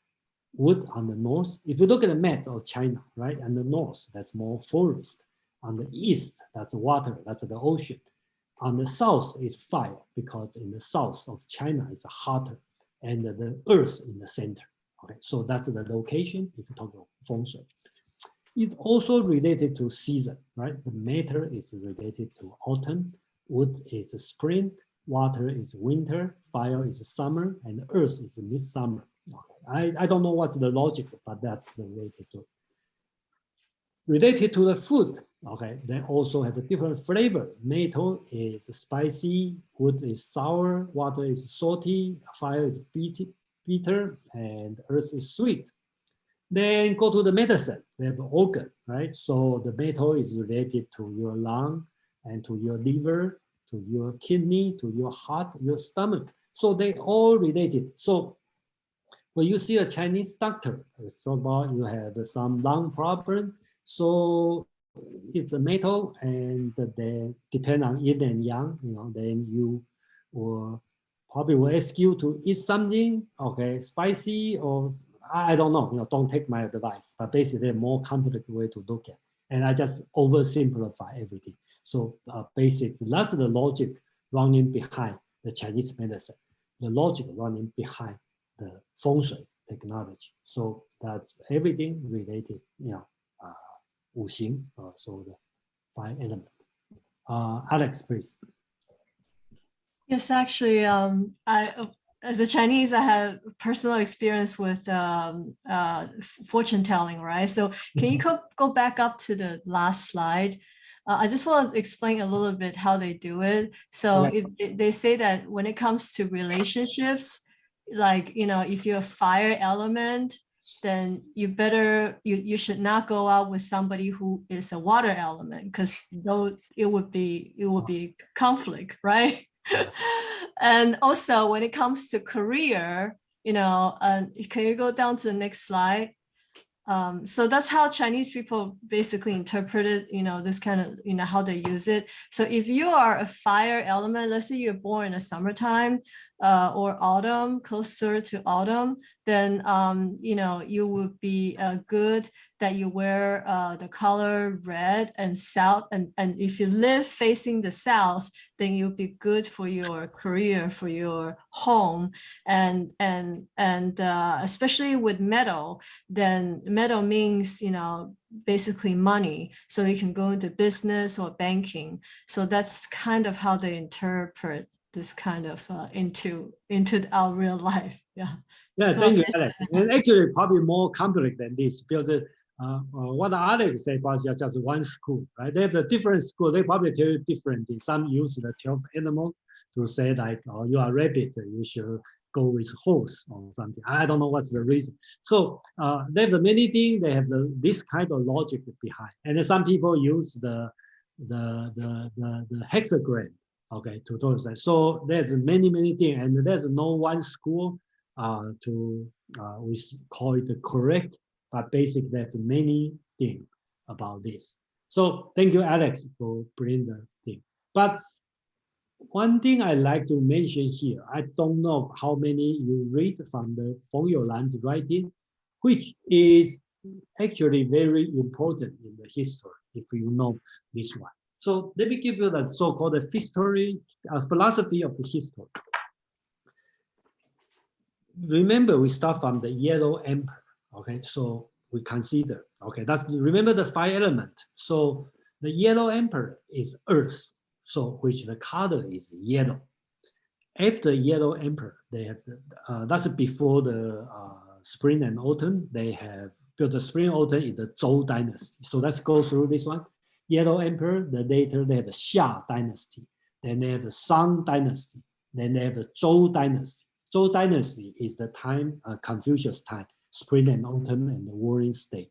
wood on the north. If you look at the map of China, right, on the north, that's more forest. On the east, that's water, that's the ocean. On the south is fire, because in the south of China it's hotter, and the earth in the center. Okay, so that's the location if you talk about feng shui. It's also related to season, right? The matter is related to autumn, wood is spring, water is winter, fire is summer, and earth is midsummer. Okay. I don't know what's the logic, but that's the related to. Related to the food, okay, they also have a different flavor. Metal is spicy, wood is sour, water is salty, fire is bitter, and earth is sweet. Then go to the medicine, they have organ, right? So the metal is related to your lung and to your liver, to your kidney, to your heart, your stomach. So they all related. So when you see a Chinese doctor, it's about you have some lung problem, so it's a metal, and then depend on yin and yang, then you will probably will ask you to eat something, okay, spicy, or I don't know, don't take my advice, but basically a more complicated way to look at. And I just oversimplify everything. So basically, that's the logic running behind the Chinese medicine, the logic running behind the feng shui technology. So that's everything related, 五行, so the 5 elements. Alex, please. Yes, actually, as a Chinese, I have personal experience with fortune telling, right? So can you go back up to the last slide? I just want to explain a little bit how they do it. So they say that when it comes to relationships, like, if you're a fire element, then you should not go out with somebody who is a water element, because though it would be conflict, right? And also when it comes to career, can you go down to the next slide? So that's how Chinese people basically interpreted, this kind of, how they use it. So if you are a fire element, let's say you're born in the summertime or autumn, closer to autumn, then, you would be good that you wear the color red and south. And if you live facing the south, then you'll be good for your career, for your home. And especially with metal, then metal means, basically money. So you can go into business or banking. So that's kind of how they interpret this kind of into our real life. Yeah. Yeah, So thank you, Alex. And actually, probably more complex than this, because what Alex said about just one school, right? They have a different school. They probably tell you differently. Some use the 12 animal to say like, oh, you are rabbit, you should go with horse or something. I don't know what's the reason. So they have many things. They have this kind of logic behind. And then some people use the hexagram, okay, to do that. So there's many things, and there's no one school we call it correct, but basically there's many things about this. So thank you, Alex, for bringing the thing. But one thing I like to mention here, I don't know how many you read from the Feng Youlan's writing, which is actually very important in the history, if you know this one. So let me give you the so-called philosophy of history. Remember, we start from the yellow emperor, okay? So we consider, okay, remember the 5 elements. So the yellow emperor is earth, so which the color is yellow. After yellow emperor, they have, that's before the spring and autumn, they have built the spring autumn in the Zhou dynasty. So let's go through this one. Yellow emperor, later they have the Xia dynasty, then they have the Song dynasty, then they have the Zhou dynasty. Zhou dynasty is the time, Confucius time, spring and autumn and the warring state.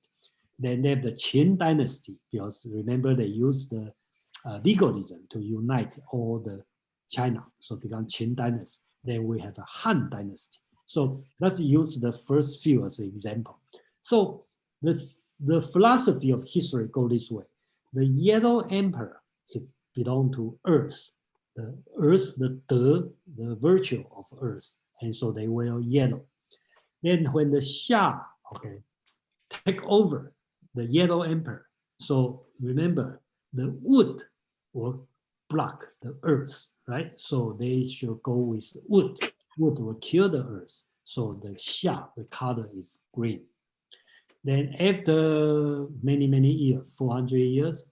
Then they have the Qin dynasty, because remember they used the legalism to unite all the China, so become Qin dynasty. Then we have a Han dynasty. So let's use the first few as an example. So the philosophy of history go this way. The yellow emperor belong to earth. The earth, the virtue of earth. And so they wear yellow. Then when the Xia, okay, take over the yellow emperor, so remember the wood will block the earth, right? So they should go with wood. Wood will kill the earth. So the Xia, the color is green. Then after many years, 400 years,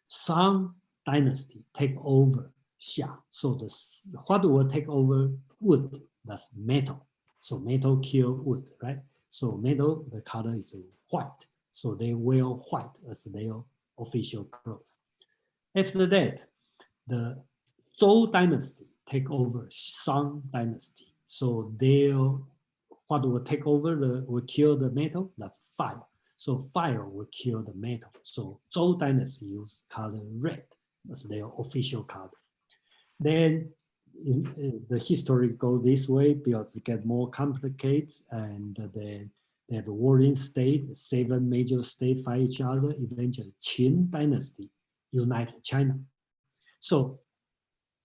Song dynasty take over Xia. So what will take over wood? That's metal. So metal kill wood, right? So metal, the color is white. So they wear white as their official clothes. After that, the Zhou dynasty take over Song dynasty. So what will take over will kill the metal? That's fire. So fire will kill the metal. So Zhou dynasty use color red as their official color. Then the history goes this way because it gets more complicated, and then they have a warring state, 7 major states fight each other. Eventually, Qin dynasty unites China. So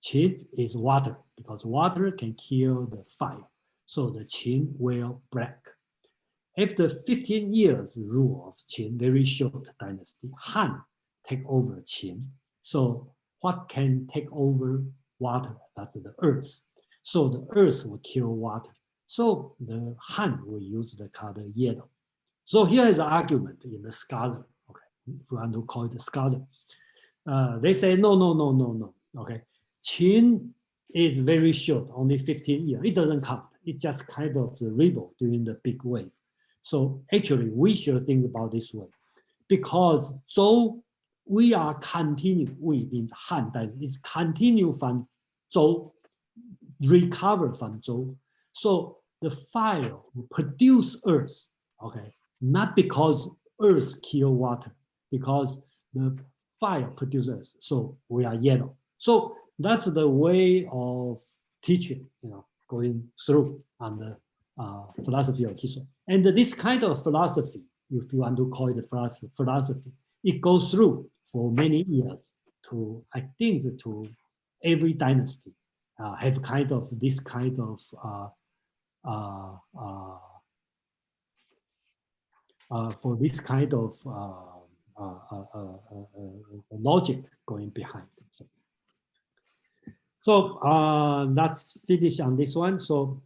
Qin is water, because water can kill the fire. So the Qin wear black. After 15 years rule of Qin, very short dynasty, Han take over Qin. So what can take over water? That's the earth. So the earth will kill water. So the Han will use the color yellow. So here is an argument in the scholar, okay, if you want to call it a scholar. They say, no, okay. Qin is very short, only 15 years. It doesn't count. It's just kind of the rebel during the big wave. So actually, we should think about this way, because Zhou, we are continue. We means Han, that is continue from Zhou, recover from Zhou. So the fire will produce earth. Okay, not because Earth kill water, because the fire produces, so we are yellow. So that's the way of teaching, going through on the philosophy of history. And this kind of philosophy, if you want to call it philosophy, it goes through for many years to, I think, to every dynasty have kind of this kind of for this kind of logic going behind. So let's finish on this one. So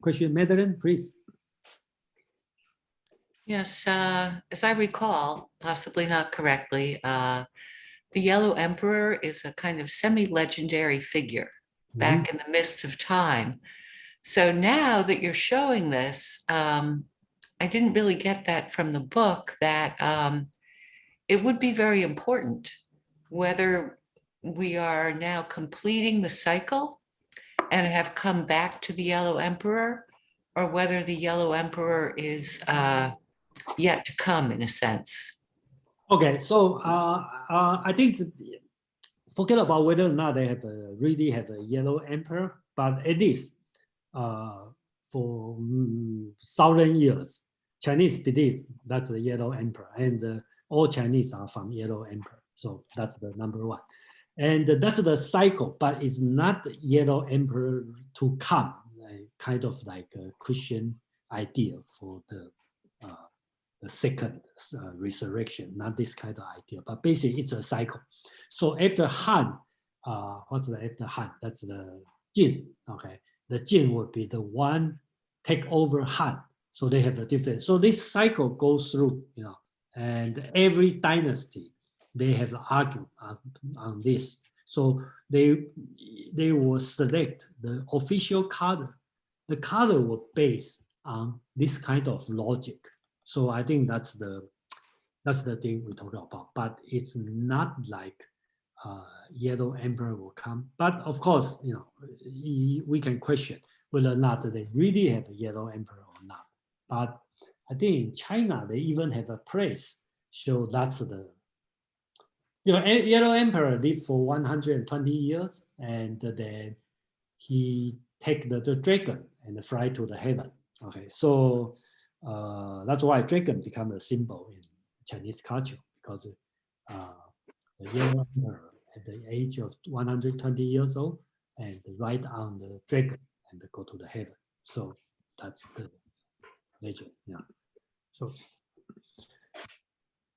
question, Madeline, please. Yes, as I recall, possibly not correctly, the Yellow Emperor is a kind of semi-legendary figure back in the midst of time. So now that you're showing this, I didn't really get that from the book, that it would be very important whether we are now completing the cycle and have come back to the Yellow Emperor, or whether the Yellow Emperor is yet to come, in a sense. Okay, so I think forget about whether or not they have really have a Yellow Emperor, but at least for 1,000 years, Chinese believe that's the Yellow Emperor, and all Chinese are from Yellow Emperor. So that's the number one. And that's the cycle, but it's not Yellow Emperor to come, kind of like a Christian idea for the second resurrection, not this kind of idea, but basically it's a cycle. So after Han, what's the after Han? That's the Jin, okay? The Jin would be the one take over Han. So they have a different, so this cycle goes through, and every dynasty, they have argued on this. So they will select the official color. The color will base on this kind of logic. So I think that's the thing we talk about. But it's not like Yellow Emperor will come. But of course, we can question whether or not they really have a Yellow Emperor or not. But I think in China they even have a place. So that's the Yellow Emperor lived for 120 years, and then he take the dragon and fly to the heaven. Okay, so that's why dragon become a symbol in Chinese culture, because the Yellow Emperor at the age of 120 years old and ride on the dragon and go to the heaven. So that's the legend. Yeah. So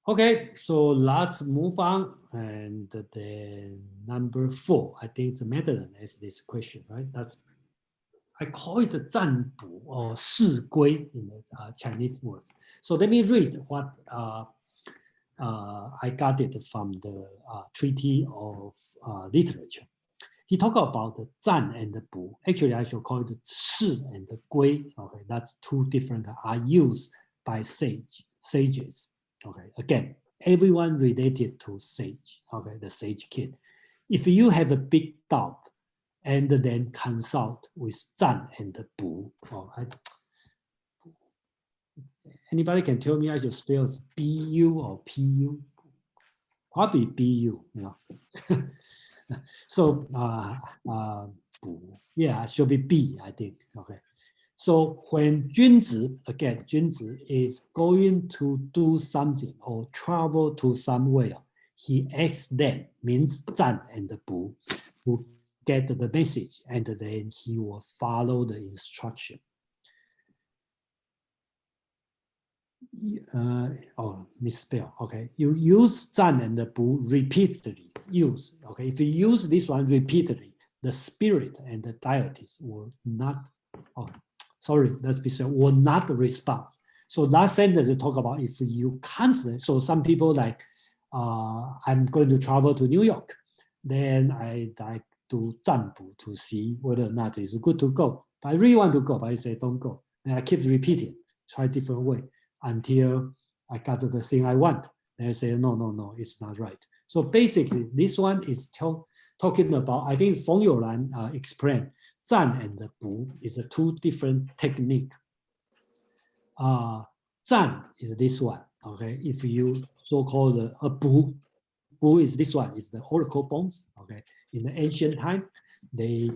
okay, so let's move on, and then number 4, I think the Madeline has this question, right? That's, I call it 占卜 or 释归 in the Chinese words. So let me read what I got it from the Treaty of Literature. He talked about the 占 and the 卜. Actually, I should call it 释 and the 归. Okay, that's two different are used by sages. Okay, again, everyone related to sage. Okay, the sage kid. If you have a big doubt, and then consult with 占 and the 卜. Anybody can tell me I should spell B-U or P-U? Probably B-U, So, yeah, it should be B, I think. Okay. So when 君子, again, 君子 is going to do something or travel to somewhere, he asks them, means 占 and the 卜, to get the message, and then he will follow the instruction. Misspell. Okay, you use 占 and the 卜 repeatedly. Use. Okay, if you use this one repeatedly, the spirit and the deities will not. Let's be sure, will not respond. So that sentence talk about if you constantly. So some people like, I'm going to travel to New York, then I like to 占卜 to see whether or not it's good to go. But I really want to go, but I say don't go. And I keep repeating, try different way until I got the thing I want. Then I say, no, it's not right. So basically, this one is talking about, I think Feng Youlan explained, 占 and the 卜 is a two different technique. Zan is this one. Okay, if you so-called a Bu is this one, is the oracle bones. Okay, in the ancient time, they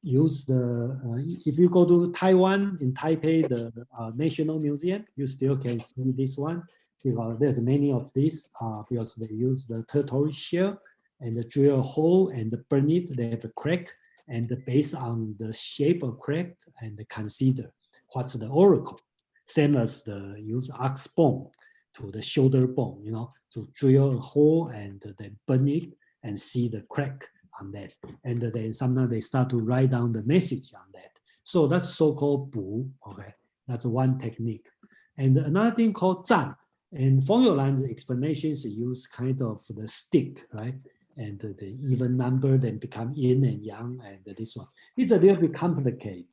use the, if you go to Taiwan, in Taipei, the National Museum, you still can see this one, because there's many of these, because they use the turtle shell and drill a hole and burn it. They have a crack, and based on the shape of crack and consider what's the oracle. Same as the use ox bone to the shoulder bone, you know, to drill a hole and then burn it and see the crack on that. And then sometimes they start to write down the message on that. So that's so-called Bu, okay? That's one technique. And another thing called Zan. And Feng Youlan's explanations use kind of the stick, right? And the even number then become Yin and Yang, and this one. It's a little bit complicated,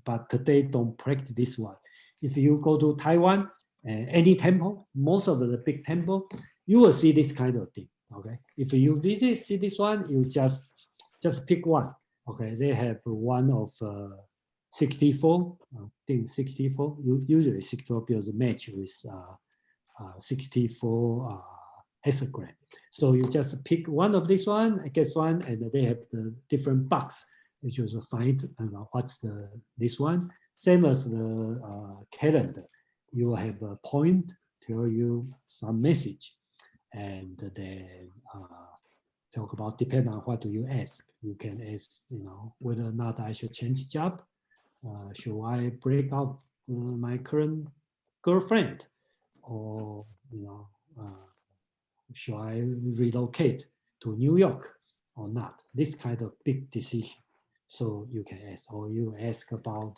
but today don't practice this one. If you go to Taiwan, any temple, most of the big temple, you will see this kind of thing. Okay, if you see this one, you just pick one. Okay, they have one of 64. I think 64. Usually 64 because match with 64 hexagram. So you just pick one of this one, I guess one, and they have the different box. You just find what's this one. Same as the calendar, you have a point, tell you some message, and then talk about, depending on what do you ask. You can ask, you know, whether or not I should change job. Should I break up my current girlfriend, or you know, should I relocate to New York or not? This kind of big decision. So you can ask, or you ask about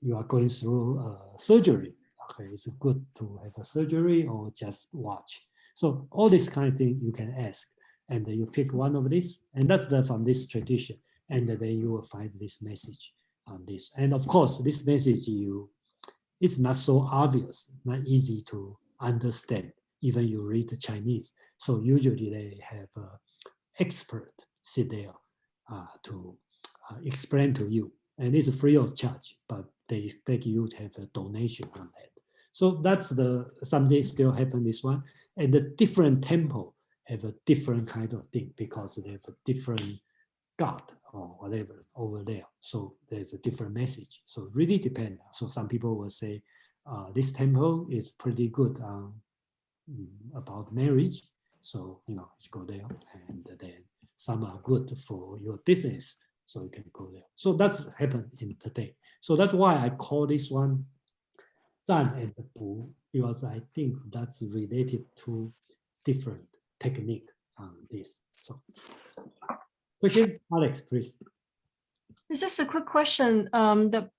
you are going through surgery. Okay, it's good to have a surgery or just watch. So all this kind of thing you can ask, and you pick one of these, and that's from this tradition, and then you will find this message on this. And of course, this message it's not so obvious, not easy to understand, even you read the Chinese. So usually they have an expert sit there to explain to you, and it's free of charge, but they expect you to have a donation on that. So that's something still happen this one. And the different temple have a different kind of thing because they have a different God or whatever over there. So there's a different message. So it really depends. So some people will say, this temple is pretty good about marriage. So, you know, you go there, and then some are good for your business. So you can go there. So that's happened in today. So that's why I call this one Zan and Bu, because I think that's related to different technique on this. So, question, Alex, please. It's just a quick question. The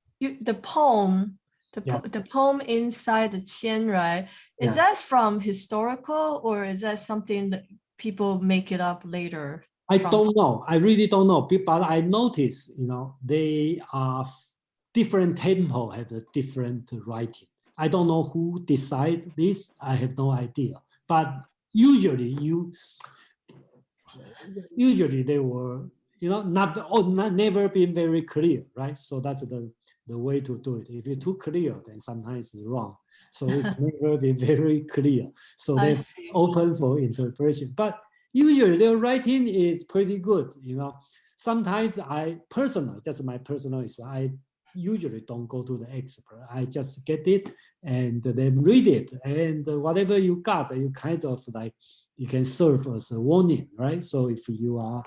poem, the poem inside the Qian, right? Is that from historical, or is that something that people make it up later? I don't know. I really don't know. But I notice, you know, they are different temple have a different writing. I don't know who decides this. I have no idea. But usually they were, you know, never been very clear, right? So that's the way to do it. If it's too clear, then sometimes it's wrong. So it's never been very clear. So they're open for interpretation. But usually their writing is pretty good, you know. Sometimes just my personal experience, I usually don't go to the expert. I just get it and then read it. And whatever you got, you kind of like, you can serve as a warning, right? So if you are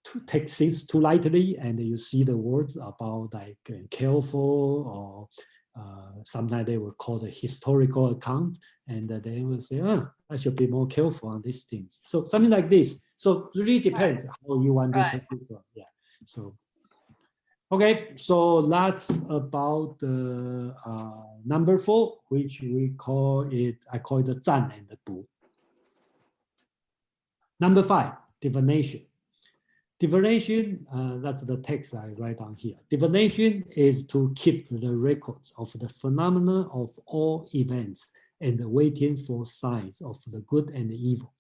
to take things too lightly and you see the words about like careful, or sometimes they will call the historical account, and they will say, I should be more careful on these things. So something like this. So it really depends how you want to take this one. Yeah. So okay, so that's about the number 4, which I call it the Zan and the Bu. Number 5, divination. Divination, that's the text I write down here. Divination is to keep the records of the phenomena of all events and waiting for signs of the good and the evil.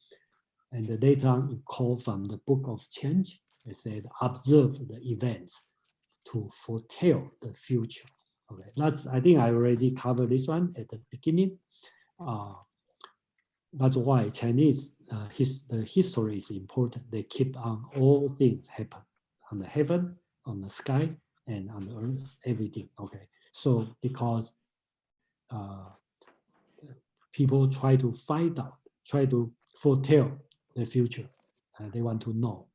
And the data is called from the Book of Change. It said, observe the events to foretell the future. Okay, I think I already covered this one at the beginning. That's why Chinese the history is important. They keep on all things happen on the heaven, on the sky, and on the earth, everything. Okay, so because people try to find out, try to foretell the future, they want to know.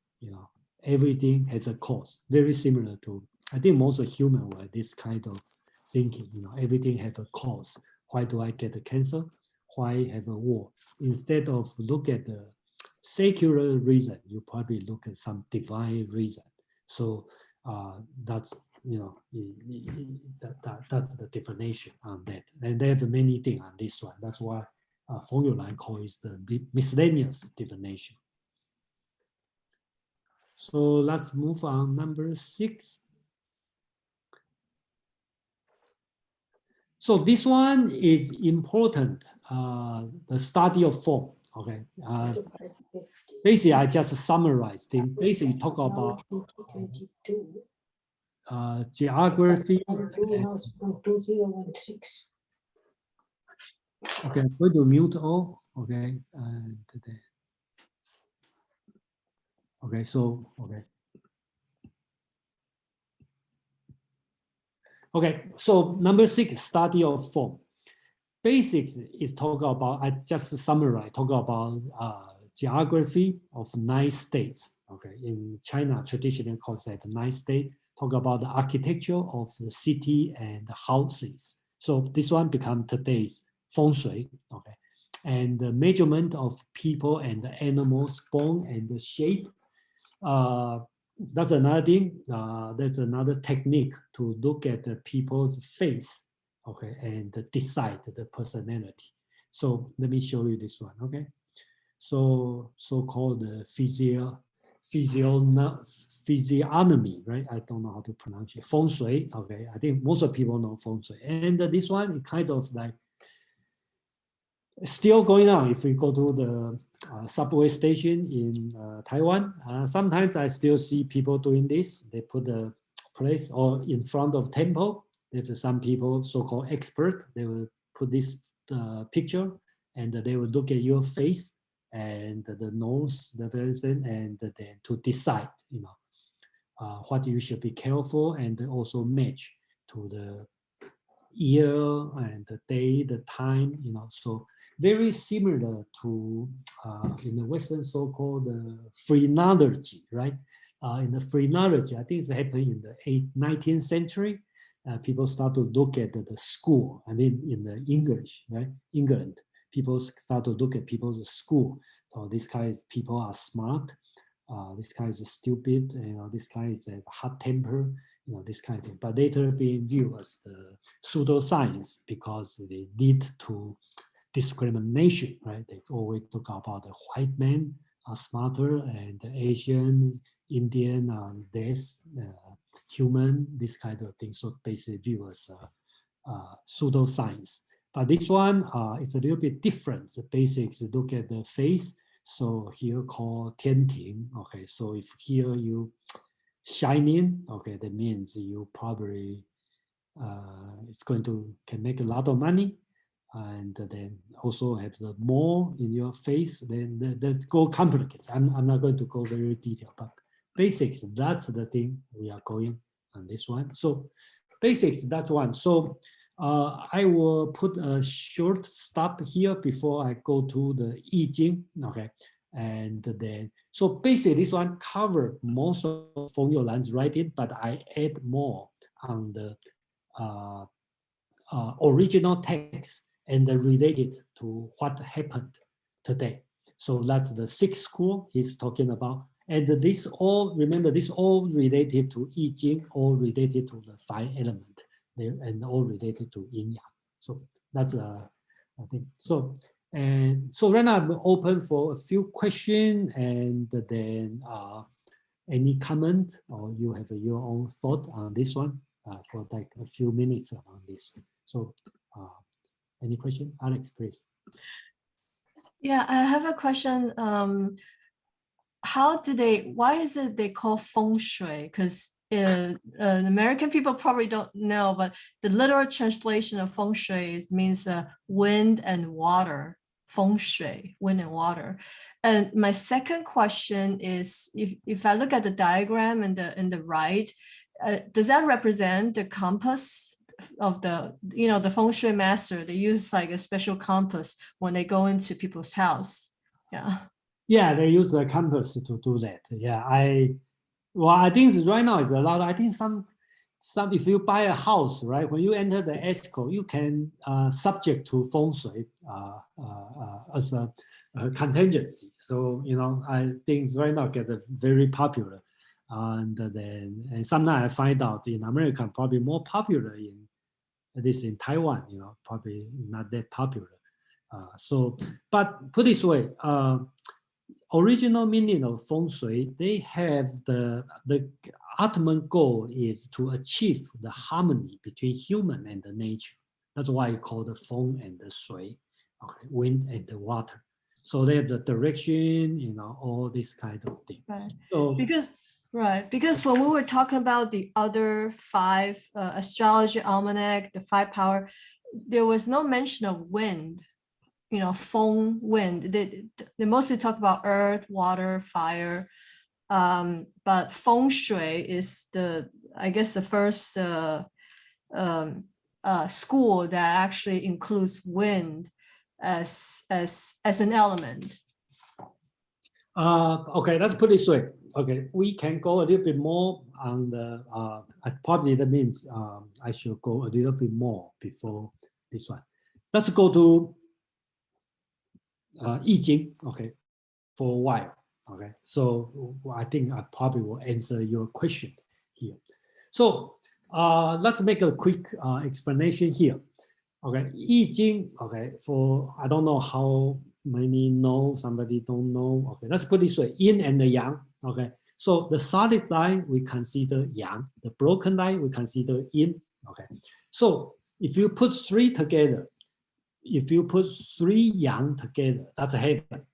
Everything has a cause. Very similar to, I think most of human were this kind of thinking. Everything has a cause. Why do I get the cancer? Why have a war? Instead of look at the secular reason, you probably look at some divine reason. So that's that's the definition on that. And they have many things on this one. That's why Feng Youlan calls it the miscellaneous definition. So let's move on number 6. So this one is important, the study of form. Okay. Basically, I just summarized it. Basically, talk about geography. Okay, I'm going to mute all. Okay, and today. Okay, so okay, so number 6, study of form. Basics is talk about, I just summarize, talk about geography of 9 states. Okay, in China, traditional concept 9 states. Talk about the architecture of the city and the houses. So this one become today's feng shui. Okay, and the measurement of people and the animals, bone and the shape. That's another thing. That's another technique to look at the people's face, okay, and decide the personality. So let me show you this one, okay? So-called physiognomy, right? I don't know how to pronounce it. Feng shui, okay? I think most of people know feng shui. And this one is kind of like still going on. If we go to the subway station in Taiwan, sometimes I still see people doing this. They put the place or in front of temple. There's some people, so-called expert, they will put this picture and they will look at your face and the nose, the person, and then to decide, what you should be careful and also match to the year and the day, the time, so very similar to in the Western so-called phrenology, right? In the phrenology, I think it's happened in the 19th century. People start to look at the school. I mean, in the English, right? England, people start to look at people's school. So this guys, people are smart. This guy is stupid. This guy has a hot temper. This kind of thing. But later being viewed as the pseudoscience because they lead to discrimination, right? They always talk about the white men are smarter and the Asian, Indian are less human, this kind of thing. So basically viewed as pseudoscience. But this one is a little bit different. The basics look at the face. So here called Tianting. Okay, so if here you shining, okay, that means you probably it's going to can make a lot of money, and then also have the more in your face. Then that go complicated. I'm not going to go very detailed, but basics, that's the thing we are going on this one. So basics, that's one. So I will put a short stop here before I go to the I Ching. Okay. And then, so basically this one covered most of Feng Youlan's writing, but I add more on the original text and related to what happened today. So that's the 6th school he's talking about. And this all, remember, this all related to I Ching, all related to the 5 elements, and all related to Yin-Yang. So that's I think. And so right now I'm open for a few questions, and then any comment or you have your own thought on this one for like a few minutes on this. So any question? Alex, please. Yeah, I have a question. Why is it they call feng shui? Because American people probably don't know, but the literal translation of feng shui means wind and water. Feng shui, wind and water. And my second question is, if I look at the diagram in the right, does that represent the compass of the feng shui master? They use like a special compass when they go into people's house. Yeah, they use a compass to do that. Yeah, I think right now it's a lot. I think some if you buy a house, right, when you enter the ESCO, you can subject to feng shui as a contingency. So I think right now get very popular, and sometimes I find out in America probably more popular at least in Taiwan. Probably not that popular. But put this way. Original meaning of feng shui, they have the ultimate goal is to achieve the harmony between human and the nature. That's why it's called the feng and the shui, okay, wind and the water. So they have the direction, all this kind of thing. Right. So because when we were talking about the other 5 astrology almanac, the 5 power, there was no mention of wind. Feng, wind. They mostly talk about earth, water, fire. But feng shui is I guess the first school that actually includes wind as an element. Okay, let's put it this way. Okay, we can go a little bit more on the probably that means I should go a little bit more before this one. Let's go to Yi, okay, for a while, okay. So I think I probably will answer your question here. So let's make a quick explanation here. Okay, Yi, okay, for I don't know how many know, somebody don't know. Okay, let's put it this way: Yin and the Yang. Okay, so the solid line we consider Yang, the broken line we consider Yin. Okay, so if you put 3 together. If you put 3 yang together, that's a heaven.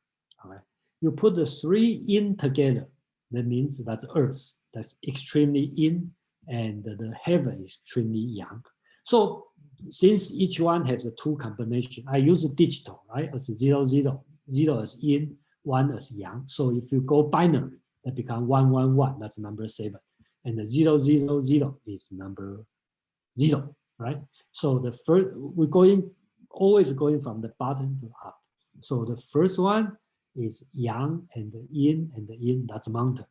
Okay. You put the 3 yin together, that means that's earth. That's extremely yin, and the heaven is extremely yang. So since each one has a 2 combination, I use a digital, right, as 0, 0, 0 as yin, 1 as yang. So if you go binary, that becomes 1, 1, 1. That's number 7, and the 0, 0, 0 is number 0, right? So the first we're always going from the bottom to up. So the first one is yang and the yin, that's mountain.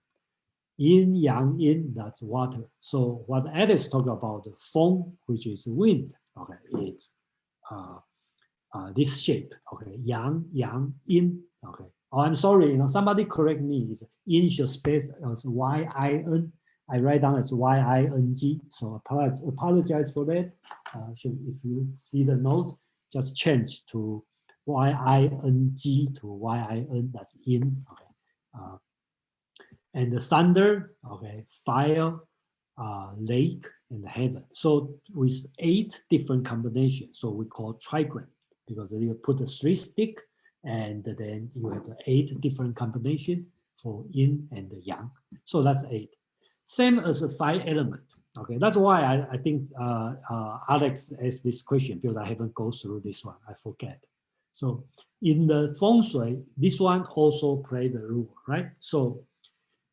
Yin, yang, yin, that's water. So what Alice talked about, the feng, which is wind, okay, it's this shape, okay, yang, yang, yin, okay. Oh, I'm sorry, somebody correct me. It's yin should space as Y-I-N. I write down as Y-I-N-G. So apologize for that. If you see the notes, just change to Y-I-N-G to Y-I-N, that's yin, okay. And the thunder, okay, fire, lake, and heaven. So with 8 different combinations, so we call trigram, because you put the 3 stick, and then you have the 8 different combinations for yin and the yang. So that's 8. Same as the 5 element. Okay, that's why I think Alex asked this question, because I haven't gone through this one. I forget. So in the feng shui, this one also play the role, right? So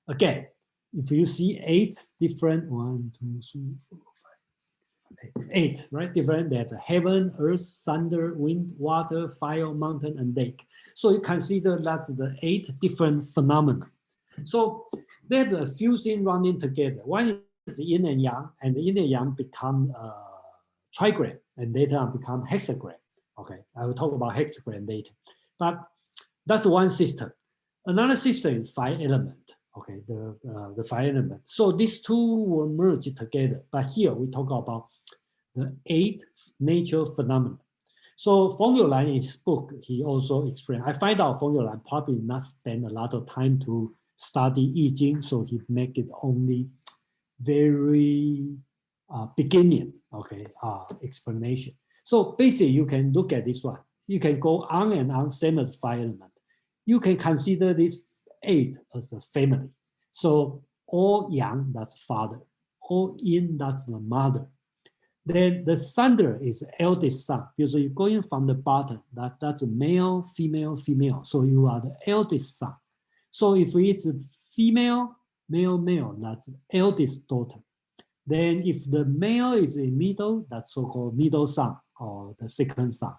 again, if you see 8 different 1, 2, 3, 4, 5, 6, 7, 8, 8, right? Different that heaven, earth, thunder, wind, water, fire, mountain, and lake. So you consider that's the 8 different phenomena. So there's a few things running together. One is the yin and yang, and the yin and yang become trigram, and later on become hexagram. Okay, I will talk about hexagram later. But that's one system. Another system is 5 element. Okay, the 5 element. So these 2 will merge together. But here we talk about the 8 nature phenomena. So Feng Youlan in his book, he also explained. I find out Feng Youlan probably not spend a lot of time to study Yi, so he make it only very beginning, okay, explanation. So basically, you can look at this one. You can go on and on, same as 5 element. You can consider this 8 as a family. So all yang, that's father. all yin, that's the mother. Then the thunder is eldest son, because you're going from the bottom, that's a male, female, female. So you are the eldest son. So if it's a female, male, male, that's eldest daughter. Then if the male is in middle, that's so-called middle son or the second son.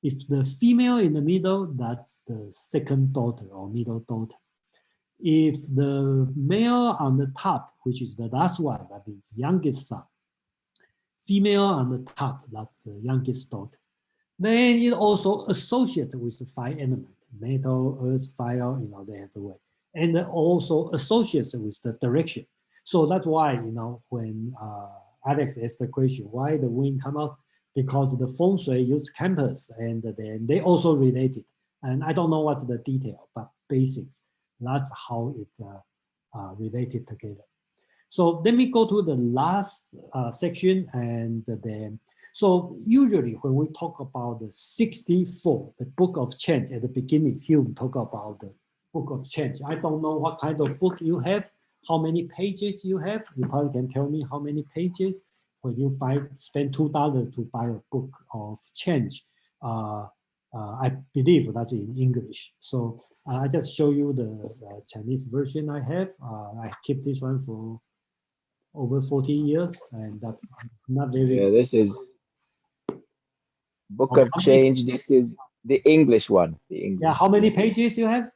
If the female in the middle, that's the second daughter or middle daughter. If the male on the top, which is the last one, that means youngest son. Female on the top, that's the youngest daughter. Then it also associated with the 5 elements, metal, earth, fire, they have the way. And also associated with the direction. So that's why, when Alex asked the question, why the wind come out? Because the feng shui use compass, and then they also related. And I don't know what's the detail, but basics. That's how it related together. So let me go to the last section, and then, so usually when we talk about the 64, the book of change, at the beginning, Hume talk about the book of change. I don't know what kind of book you have, how many pages you have. You probably can tell me how many pages. When you spend $2 to buy a book of change, I believe that's in English. So I just show you the Chinese version I have. I keep this one for over 40 years, and that's not very. Yeah, this is Book of Change. This is the English one. The English. Yeah, how many pages you have?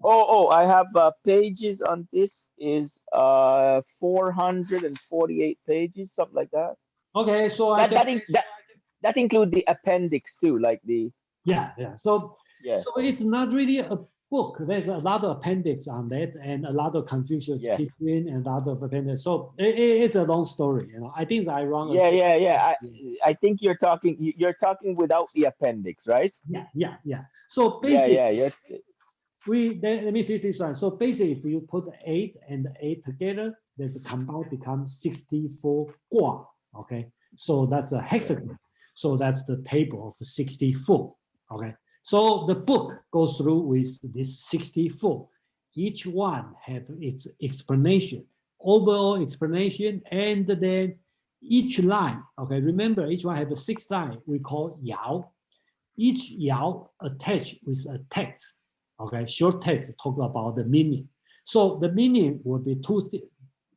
Oh, I have pages on this is 448 pages, something like that. Okay, so that include the appendix too, like the. Yeah. So yeah. So it's not really a book. There's a lot of appendix on that, and a lot of Confucius teaching, and a lot of appendix. So it's a long story. I think I wrong. Yeah. I think you're talking without the appendix, right? Yeah. So basically, yeah. Let me finish this one. So basically, if you put 8 and 8 together, there's a combined becomes 64 gua. Okay, so that's a hexagon. So that's the table of 64. Okay, so the book goes through with this 64. Each one have its explanation, overall explanation, and then each line. Okay, remember each one have a 6 line we call yao. Each yao attached with a text. Okay, short text talk about the meaning. So the meaning would be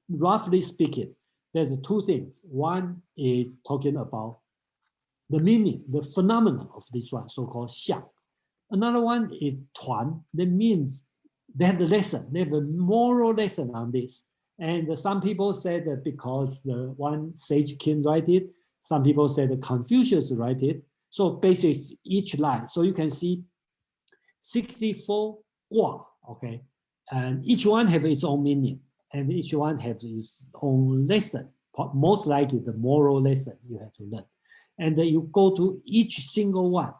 roughly speaking, there's 2 things. One is talking about the meaning, the phenomenon of this one, so-called xiang. Another one is tuan. That means they have the lesson, they have a moral lesson on this. And some people say that because the one sage king write it, some people say that Confucius write it. So basically each line. So you can see 64 gua, okay? And each one have its own meaning, and each one has its own lesson. Most likely the moral lesson you have to learn. And then you go to each single one,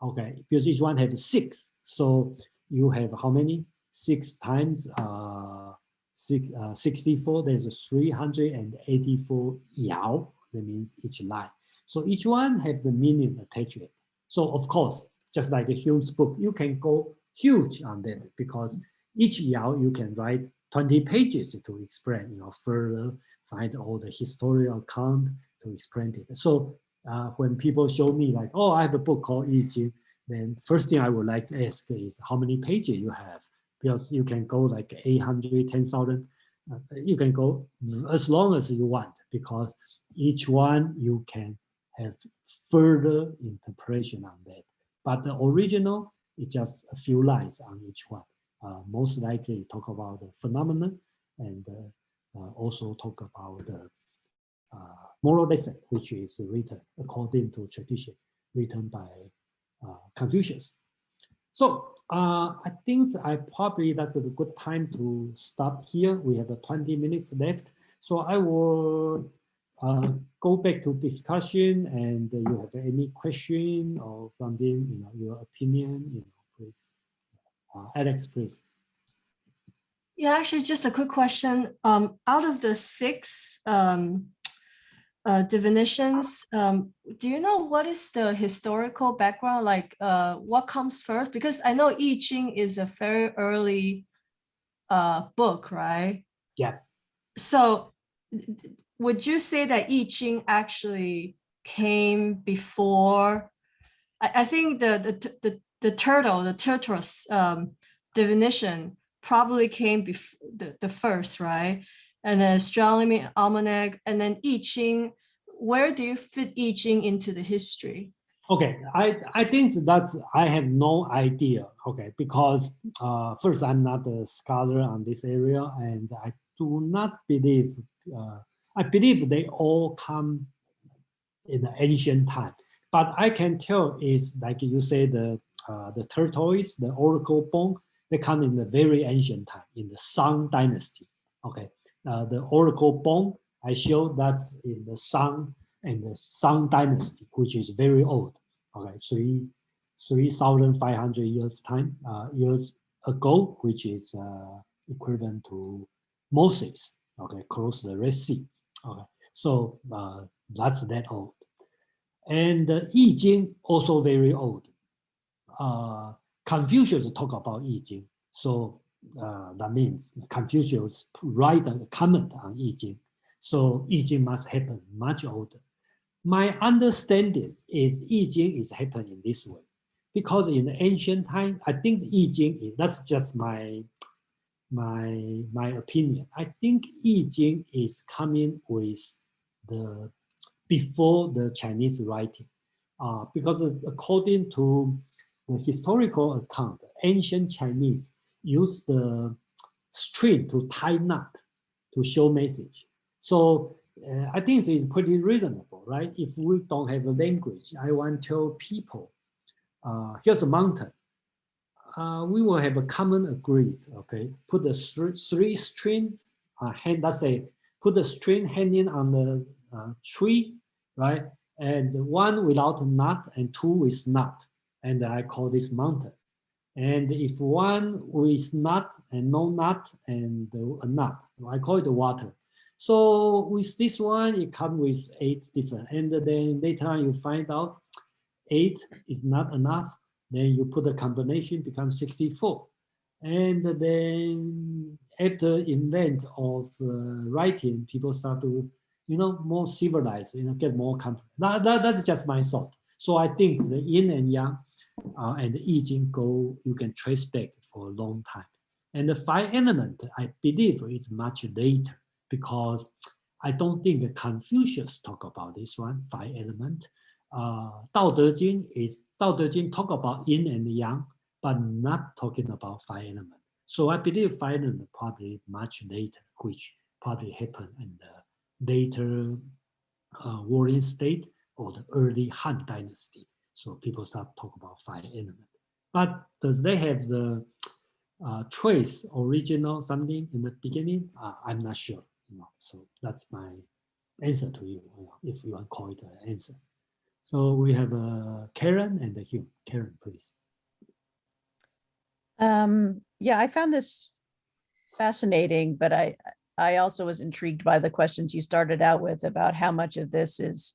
okay? Because each one has 6. So you have how many? 6 times 64, there's 384 yao, that means each line. So each one has the meaning attached to it. So of course, just like a Hume's book, you can go huge on that, because each yao you can write 20 pages to explain, further find all the historical account to explain it. So when people show me like, oh, I have a book called Yi, then first thing I would like to ask is how many pages you have, because you can go like 800, 10,000. You can go as long as you want, because each one you can have further interpretation on that. But the original is just a few lines on each one. Most likely talk about the phenomenon, and also talk about the moral lesson, which is written according to tradition, written by Confucius. So I think that's a good time to stop here. We have 20 minutes left. So I will go back to discussion, and you have any question or something, your opinion, please. Alex, please. Yeah, actually, just a quick question. Out of the 6 definitions, do you know what is the historical background? Like, what comes first? Because I know I Ching is a very early book, right? Yeah. So would you say that I Ching actually came before? I think the turtle's definition probably came before the first, right? And then astronomy, almanac, and then I Ching. Where do you fit I Ching into the history? Okay, I think that I have no idea. Okay, because first I'm not a scholar on this area, and I do not believe. I believe they all come in the ancient time, but I can tell is like you say the tortoise, the oracle bone, they come in the very ancient time in the Song Dynasty. Okay, the oracle bone I showed that's in the Song and the Song Dynasty, which is very old. Okay, 3,500 years ago, which is equivalent to Moses. Okay, cross the Red Sea. Okay, so that's that old. And I Ching also very old. Confucius talk about I Ching, so that means Confucius write a comment on I Ching. So I Ching must happen much older. My understanding is I Ching is happening this way, because in the ancient time, I think I Ching is, that's just my opinion. I think I Ching is coming with the before the Chinese writing, because according to the historical account, ancient Chinese used the string to tie knot to show message. So I think it's pretty reasonable, right? If we don't have a language, I want to tell people, here's a mountain. We will have a common agreed, okay? Put the three string, let's say, put the string hanging on the tree, right? And one without a knot and two with knot. And I call this mountain. And if one with knot and no knot and a knot, I call it water. So with this one, it comes with 8 different. And then later on you find out 8 is not enough. Then you put a combination, becomes 64. And then after invent of writing, people start to, more civilized, get more comfortable. That's just my thought. So I think the Yin and Yang and the I Ching go, you can trace back for a long time. And the 5 element, I believe is much later, because I don't think that Confucius talk about this one, 5 element. Dao De Jing talk about Yin and Yang, but not talking about 5 element. So I believe 5 element probably much later, which probably happened in the later warring state or the early Han Dynasty. So people start talk about 5 element. But does they have the trace original something in the beginning? I'm not sure. So that's my answer to you, if you want to call it an answer. So we have Karen and Hugh. Karen, please. Yeah, I found this fascinating, but I also was intrigued by the questions you started out with about how much of this is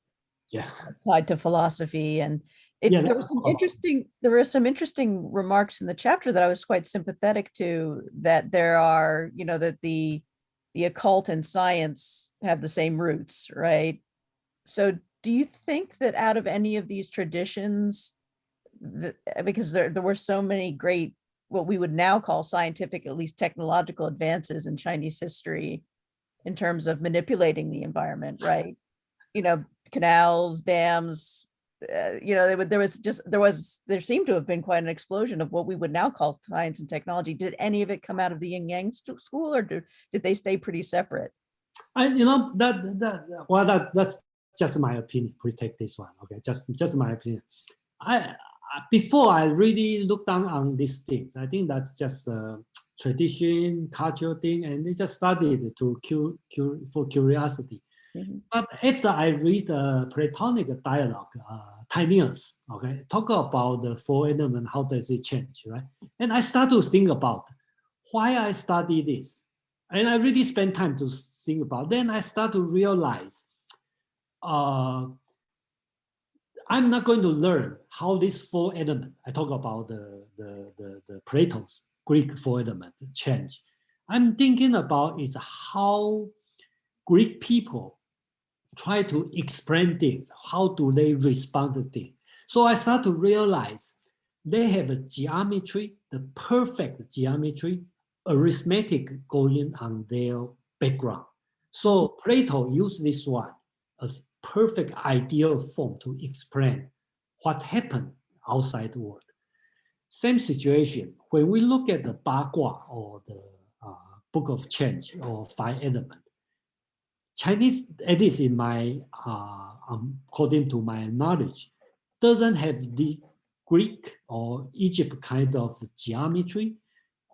tied to philosophy. And there were some interesting remarks in the chapter that I was quite sympathetic to, that there are, that the occult and science have the same roots, right? So do you think that out of any of these traditions, because there were so many great, what we would now call scientific, at least technological advances in Chinese history in terms of manipulating the environment, right? Canals, dams, there seemed to have been quite an explosion of what we would now call science and technology. Did any of it come out of the Yin-Yang school, or did they stay pretty separate? That's just my opinion. Please take this one, okay? Just my opinion. Before I really look down on these things, I think that's just a tradition, cultural thing, and they just studied for curiosity. Mm-hmm. But after I read Platonic dialogue, Timaeus, okay, talk about the 4 elements, how does it change, right? And I start to think about why I study this, and I really spend time to think about. Then I start to realize, I'm not going to learn how these 4 elements, I talk about the Plato's Greek 4 elements change. I'm thinking about is how Greek people try to explain things. How do they respond to things? So I start to realize they have a geometry, the perfect geometry, arithmetic going on their background. So Plato used this one as perfect ideal form to explain what happened outside the world. Same situation, when we look at the Bagua or the Book of Change or Five Elements, Chinese, at least in my, according to my knowledge, doesn't have the Greek or Egypt kind of geometry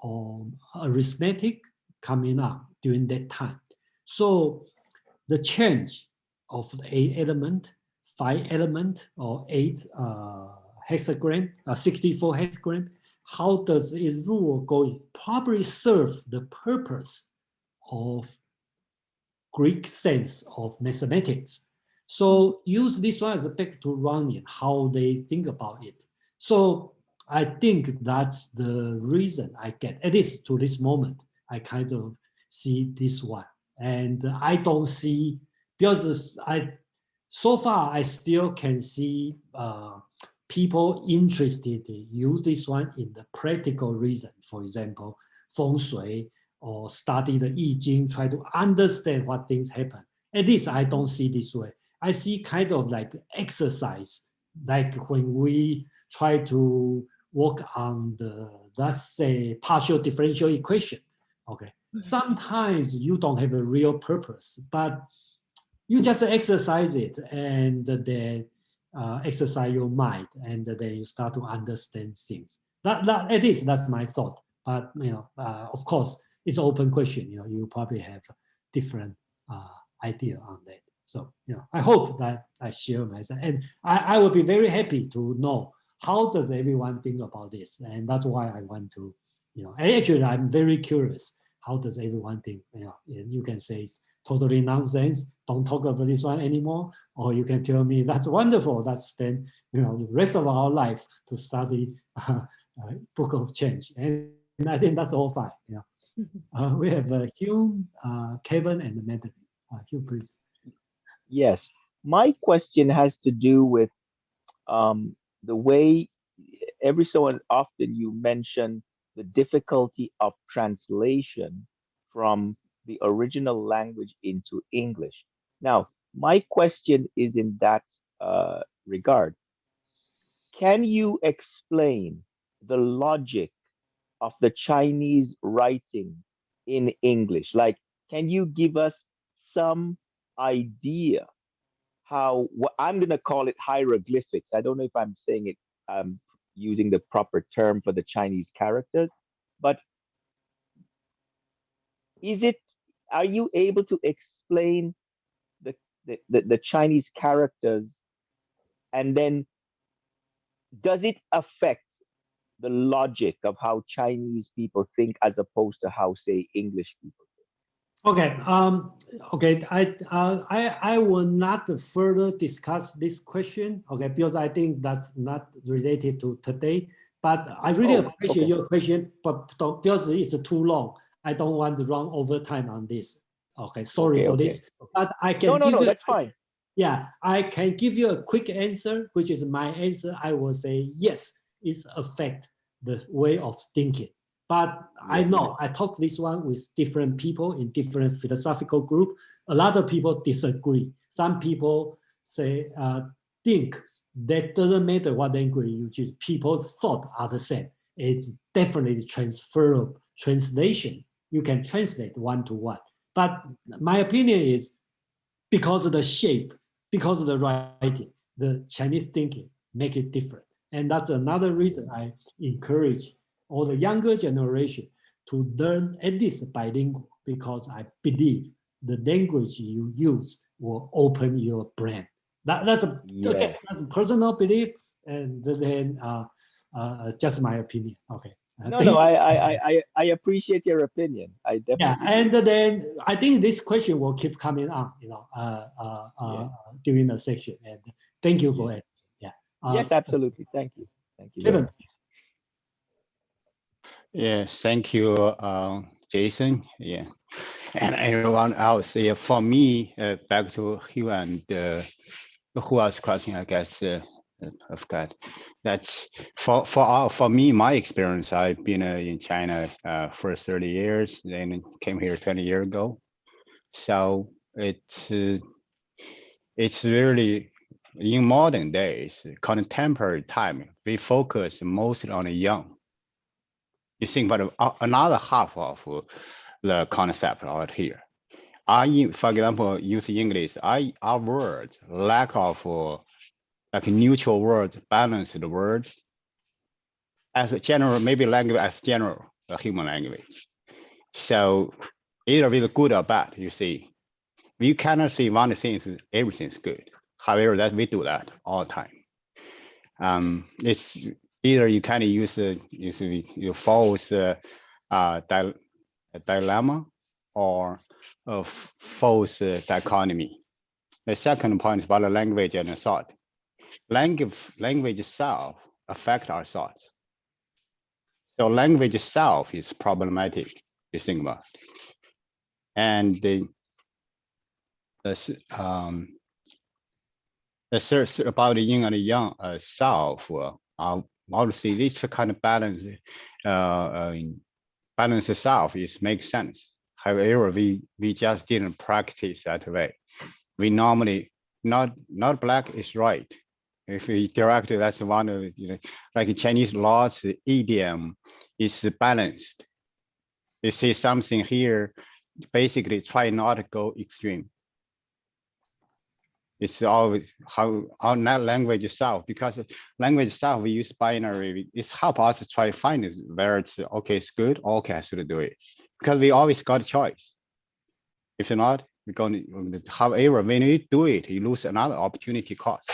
or arithmetic coming up during that time. So the change of the 8 element, 5 element, or 8 hexagram, 64 hexagram, how does its rule go? Probably serve the purpose of Greek sense of mathematics. So use this one as a back to running how they think about it. So I think that's the reason I get, at least to this moment, I kind of see this one. And I don't see, because so far I still can see people interested in use this one in the practical reason. For example, feng shui, or study the I Ching, try to understand what things happen. At least I don't see this way. I see kind of like exercise, like when we try to work on the, let's say, partial differential equation. Okay, sometimes you don't have a real purpose, but you just exercise it and then exercise your mind, and then you start to understand things. That at least that's my thought. But of course, it's an open question. You probably have different idea on that. So I hope that I share myself, and I will be very happy to know how does everyone think about this, and that's why I want to, actually I'm very curious. How does everyone think? You can say it's totally nonsense. Don't talk about this one anymore, or you can tell me that's wonderful. Let's spend the rest of our life to study Book of Change, and I think that's all fine. We have Hugh, Kevin, and Madeline. Hugh, please. Yes, my question has to do with the way every so often you mention the difficulty of translation from the original language into English. Now, my question is in that regard. Can you explain the logic of the Chinese writing in English? Like, can you give us some idea how, what I'm going to call it hieroglyphics? I don't know if I'm saying it, using the proper term for the Chinese characters, but are you able to explain the Chinese characters, and then does it affect the logic of how Chinese people think as opposed to how, say, English people think? Okay. Okay. I will not further discuss this question. Okay, because I think that's not related to today. But I really appreciate your question. But because it's too long, I don't want to run over time on this. Okay. Sorry for this. But I can give you. That's fine. Yeah, I can give you a quick answer, which is my answer. I will say yes, it affects the way of thinking. But I know I talk this one with different people in different philosophical group. A lot of people disagree. Some people say think that doesn't matter what language you choose. People's thoughts are the same. It's definitely transferable translation. You can translate one to one. But my opinion is because of the shape, because of the writing, the Chinese thinking make it different. And that's another reason I encourage all the younger generation to learn at least bilingual, because I believe the language you use will open your brain. That's a personal belief, and then just my opinion. Okay. I appreciate your opinion. I definitely. And then I think this question will keep coming on, during the section. And thank you for asking. Yes, absolutely. Thank you. Thank you. Kevin, please. Yes, thank you, Jason. Yeah. And everyone else, yeah, for me, back to Hugh and who asked question, I guess, of that. That's for me, my experience. I've been in China for 30 years, then came here 20 years ago. So it's really in modern days, contemporary time, we focus mostly on the young. You think about another half of the concept out here. For example, use English. Our words lack of like neutral words, balanced words, as a general, maybe language as general, a human language. So either really good or bad. You see, we cannot say one thing is everything's good. However, that we do that all the time. It's either you kind of use your false dilemma or a false dichotomy. The second point is about the language and the thought. Language itself affects our thoughts. So language itself is problematic, you think about. And the search about the yin and the yang self, obviously this kind of balance, balance itself makes sense. However, we just didn't practice that way. We normally not black is right. If we directly, that's one of like Chinese laws, the idiom is balanced. You see something here, basically try not to go extreme. It's always how on that language itself, because language itself we use binary. It's help us to try to find it where it's okay, it's good, okay, I should do it, because we always got a choice. If you're not, we're going to. However, when you do it, you lose another opportunity cost.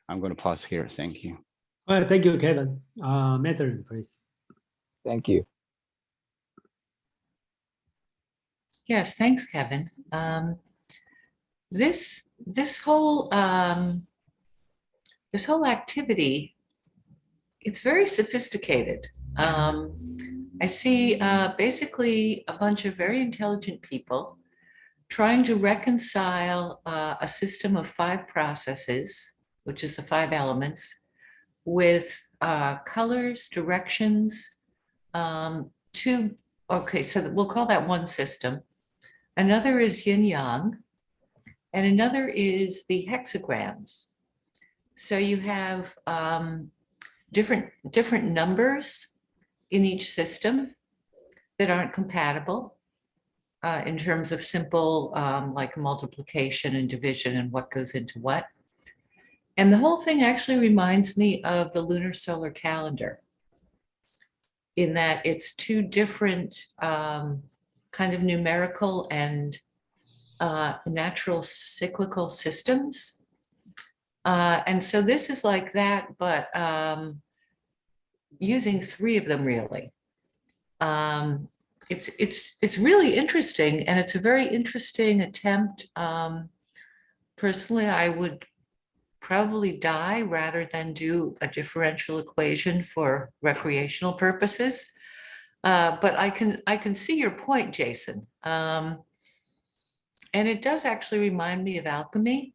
I'm going to pause here. Thank you. All right, thank you, Kevin. Madeline, please. Thank you. Yes, thanks, Kevin. This whole activity, it's very sophisticated. I see basically a bunch of very intelligent people trying to reconcile a system of 5 processes, which is the 5 elements, with colors, directions, okay, so we'll call that one system. Another is Yin-Yang, and another is the hexagrams. So you have different numbers in each system that aren't compatible in terms of simple like multiplication and division and what goes into what. And the whole thing actually reminds me of the lunar solar calendar, in that it's 2 different kind of numerical and natural cyclical systems. And so this is like that, but using 3 of them really. It's really interesting, and it's a very interesting attempt. Personally, I would probably die rather than do a differential equation for recreational purposes. But I can see your point, Jason. And it does actually remind me of alchemy,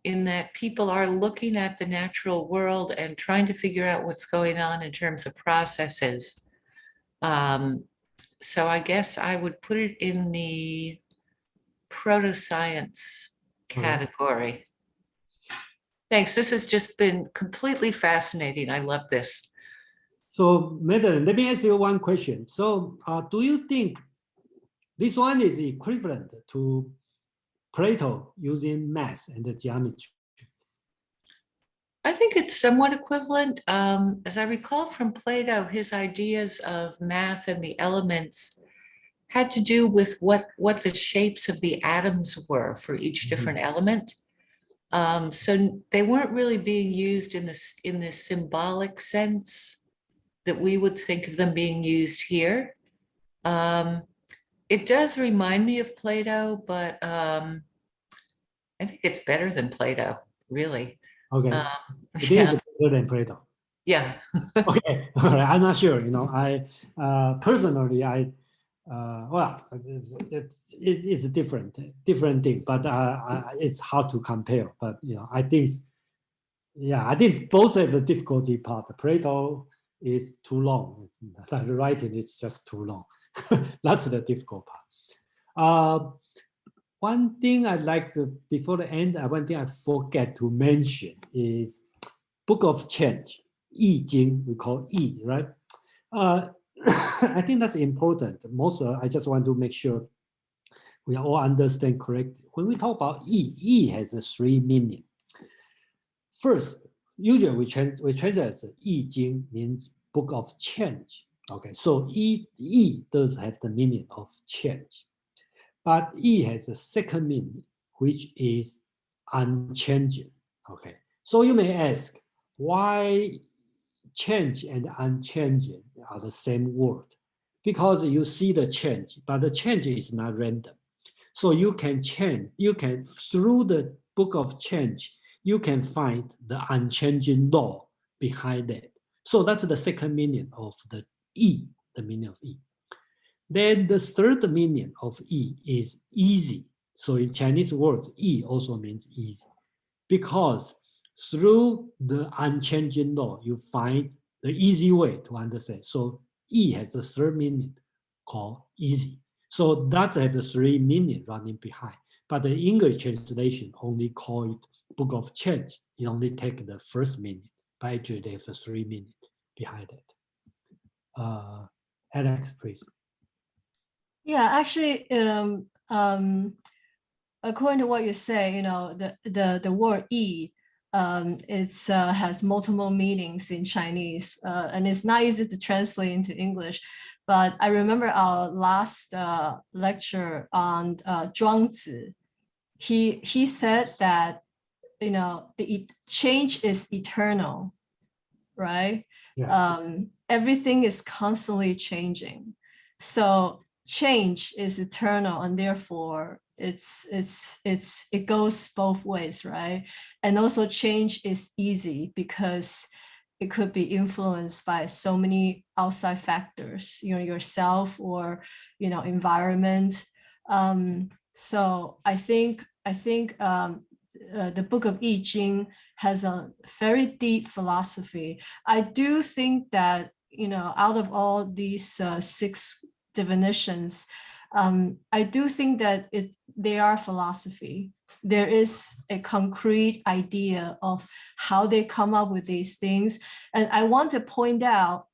in that people are looking at the natural world and trying to figure out what's going on in terms of processes. So I guess I would put it in the proto-science category. Thanks. This has just been completely fascinating. I love this. So, Madeline, let me ask you one question. So, do you think this one is equivalent to Plato using math and the geometry? I think it's somewhat equivalent. As I recall from Plato, his ideas of math and the elements had to do with what the shapes of the atoms were for each different element. So they weren't really being used in this symbolic sense that we would think of them being used here. It does remind me of Plato, but I think it's better than Plato, really. Okay, it is better than Plato. Yeah. Okay, all right. I'm not sure. I personally, well, it's a different thing, but it's hard to compare. But I think, yeah, I think both have the difficulty part. Plato is too long. The writing is just too long. That's the difficult part. One thing I'd like to, before the end, one thing I forget to mention is Book of Change, Yi-Jing, we call Yi, right? I think that's important. I just want to make sure we all understand correctly. When we talk about Yi, Yi has three meanings. First, usually we translate as Yi-Jing means Book of Change. Okay, so Yi does have the meaning of change. But Yi has a second meaning, which is unchanging. Okay, so you may ask, why change and unchanging are the same word? Because you see the change, but the change is not random. So you can change, through the Book of Change, you can find the unchanging law behind it. So that's the second meaning of the Yi, the meaning of Yi. Then the third meaning of Yi is easy. So in Chinese word, Yi also means easy. Because through the unchanging law, you find the easy way to understand. So Yi has the third meaning called easy. So that's have the three meaning running behind. But the English translation only call it Book of Change. It only take the first meaning, but actually they have the three meaning behind it. Alex, please. Yeah, actually, according to what you say, the word "yi" it's has multiple meanings in Chinese, and it's not easy to translate into English. But I remember our last lecture on Zhuangzi. He said that the change is eternal, right? Yeah. Everything is constantly changing, so change is eternal, and therefore it goes both ways, right? And also change is easy because it could be influenced by so many outside factors, yourself or environment. So I think the Book of I Ching has a very deep philosophy. I do think that out of all these 6 definitions, I do think that they are philosophy. There is a concrete idea of how they come up with these things, and I want to point out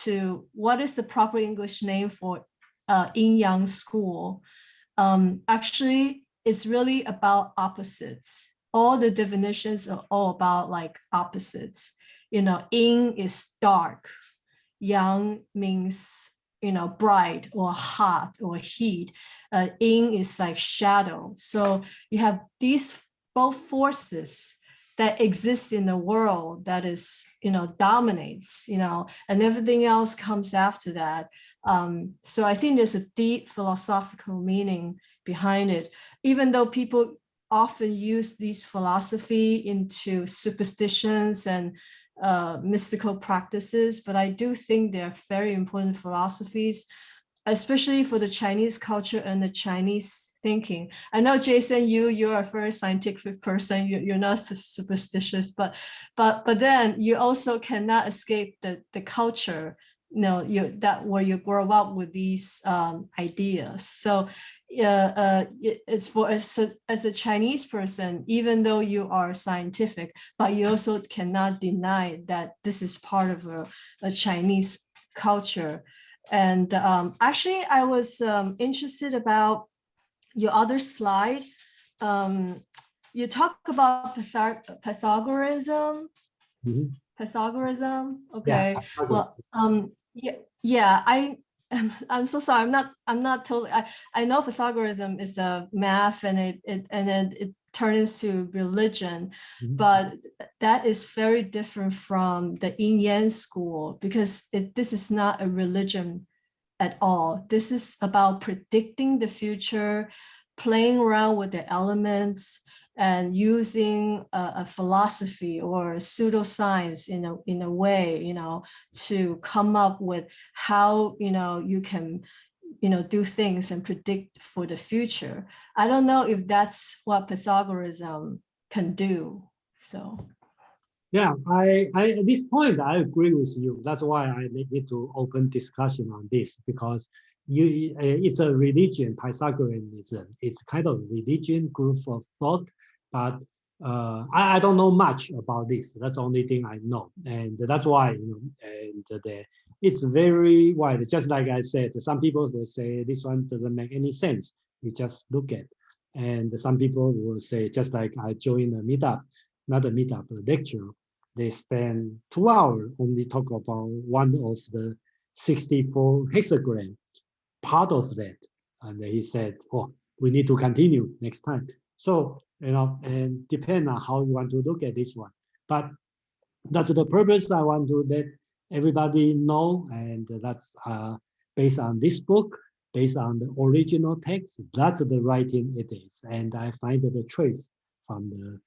to what is the proper English name for Yin-Yang school. Actually, it's really about opposites. All the definitions are all about like opposites. Yin is dark, Yang means bright or hot or heat. Yin is like shadow. So you have these both forces that exist in the world that is dominates, and everything else comes after that. So I think there's a deep philosophical meaning behind it, even though people often use these philosophy into superstitions and mystical practices, but I do think they're very important philosophies, especially for the Chinese culture and the Chinese thinking. I know, Jason, you're a very scientific person. You're not superstitious, but then you also cannot escape the culture. Where you grow up with these ideas. So it's for as a Chinese person, even though you are scientific, but you also cannot deny that this is part of a Chinese culture. And actually, I was interested about your other slide. You talk about Pythagoreanism. Mm-hmm. Pythagoreanism. Okay. Yeah, well, yeah. I'm so sorry. I'm not totally. I know Pythagoreanism is a math, and it turns to religion, but that is very different from the Yin-Yang school, because this is not a religion at all. This is about predicting the future, playing around with the elements, and using a philosophy or pseudoscience in a way, to come up with how you can do things and predict for the future. I don't know if that's what Pythagoreanism can do. So. Yeah, I at this point I agree with you. That's why I need to open discussion on this, because it's a religion, Pythagoreanism. It's kind of religion group of thought, but I don't know much about this. That's the only thing I know, and that's why it's very wide. Just like I said, some people will say this one doesn't make any sense. You just look at, and some people will say, just like I joined a meetup, not a meetup, a lecture. They spend 2 hours only talk about one of the 64 hexagram part of that. And he said, oh, we need to continue next time. So, and depend on how you want to look at this one. But that's the purpose I want to let everybody know. And that's based on this book, based on the original text. That's the writing it is. And I find the trace from the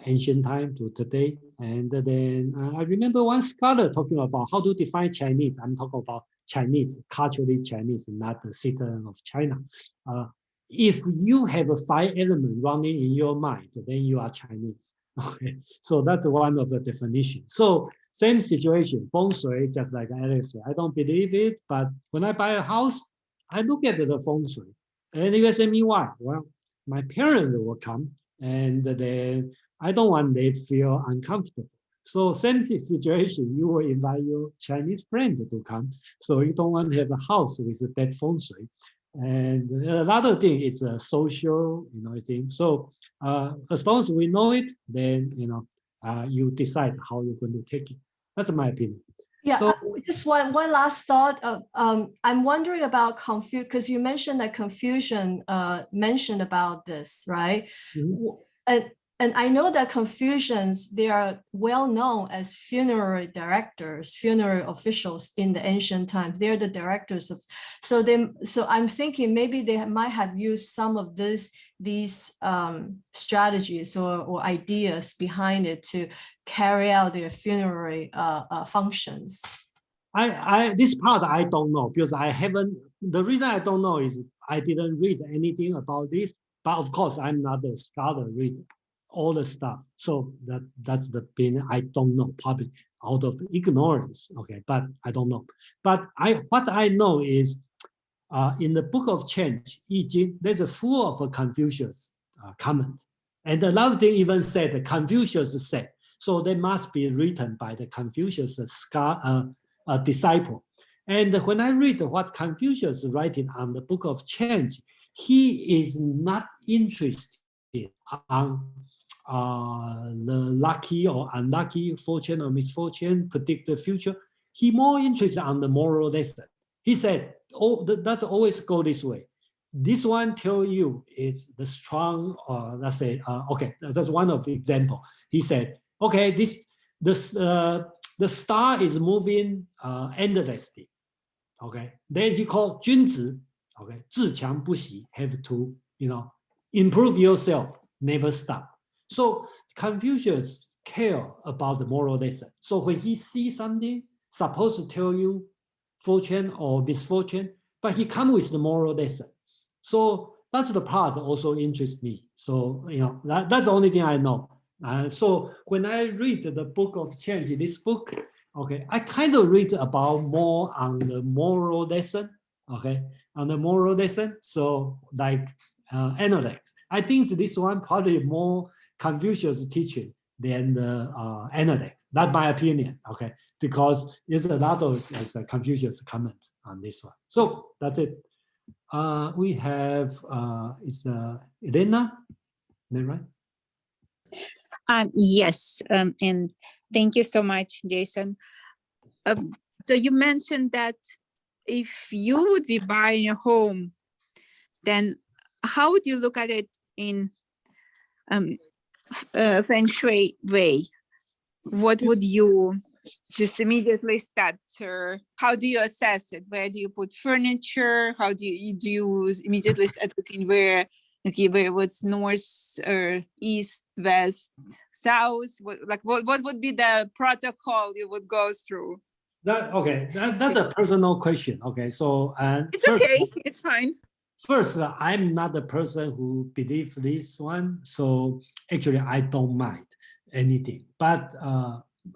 ancient time to today. And then I remember one scholar talking about how to define Chinese. I'm talking about Chinese, culturally Chinese, not the citizen of China. If you have a 5 element running in your mind, then you are Chinese. Okay, so that's one of the definitions. So same situation, feng shui, just like Alex said, I don't believe it, but when I buy a house, I look at the feng shui. And you ask me why? Well, my parents will come, and then I don't want them to feel uncomfortable. So same situation, you will invite your Chinese friend to come. So you don't want to have a house with a bad feng shui. And another thing is a social, thing. So as long as we know it, then you decide how you're going to take it. That's my opinion. Yeah, so, just one last thought. I'm wondering about Confucius, because you mentioned that Confucius mentioned about this, right? Mm-hmm. And I know that Confucians, they are well known as funerary directors, funerary officials in the ancient times. They're the directors of. So I'm thinking maybe they might have used some of these strategies or ideas behind it to carry out their funerary functions. This part I don't know, because I haven't. The reason I don't know is I didn't read anything about this. But of course, I'm not a scholar reader. All the stuff. So that's the thing I don't know, probably out of ignorance. Okay, but I don't know. But what I know is in the Book of Change, I Ching, there's a full of Confucius comment. And another thing even said that Confucius said, so they must be written by the Confucius disciple. And when I read what Confucius is writing on the Book of Change, he is not interested on the lucky or unlucky, fortune or misfortune, predict the future. He more interested on the moral lesson. He said, oh, that's always go this way. This one tell you is the strong, let's say, okay, that's one of the example. He said, okay, the star is moving endlessly. Okay, then he called 君子, okay, 自强不息, have to, improve yourself, never stop. So Confucius care about the moral lesson. So when he sees something supposed to tell you fortune or misfortune, but he come with the moral lesson. So that's the part also interests me. So that's the only thing I know. So when I read the Book of Change, this book, okay, I kind of read about more on the moral lesson. Okay, on the moral lesson. So like analects. I think this one probably more Confucius teaching than the analect. That's my opinion, okay? Because there's a lot of Confucius comments on this one. So that's it. We have, it's Elena, is that right? Yes, and thank you so much, Jason. So you mentioned that if you would be buying a home, then how would you look at it in feng shui way? What would you just immediately start? How do you assess it? Where do you put furniture? How do you immediately start looking where what's north or east, west, south? What would be the protocol you would go through? That's a personal question. Okay, so It's okay. It's fine. First, I'm not the person who believes this one, so actually I don't mind anything. But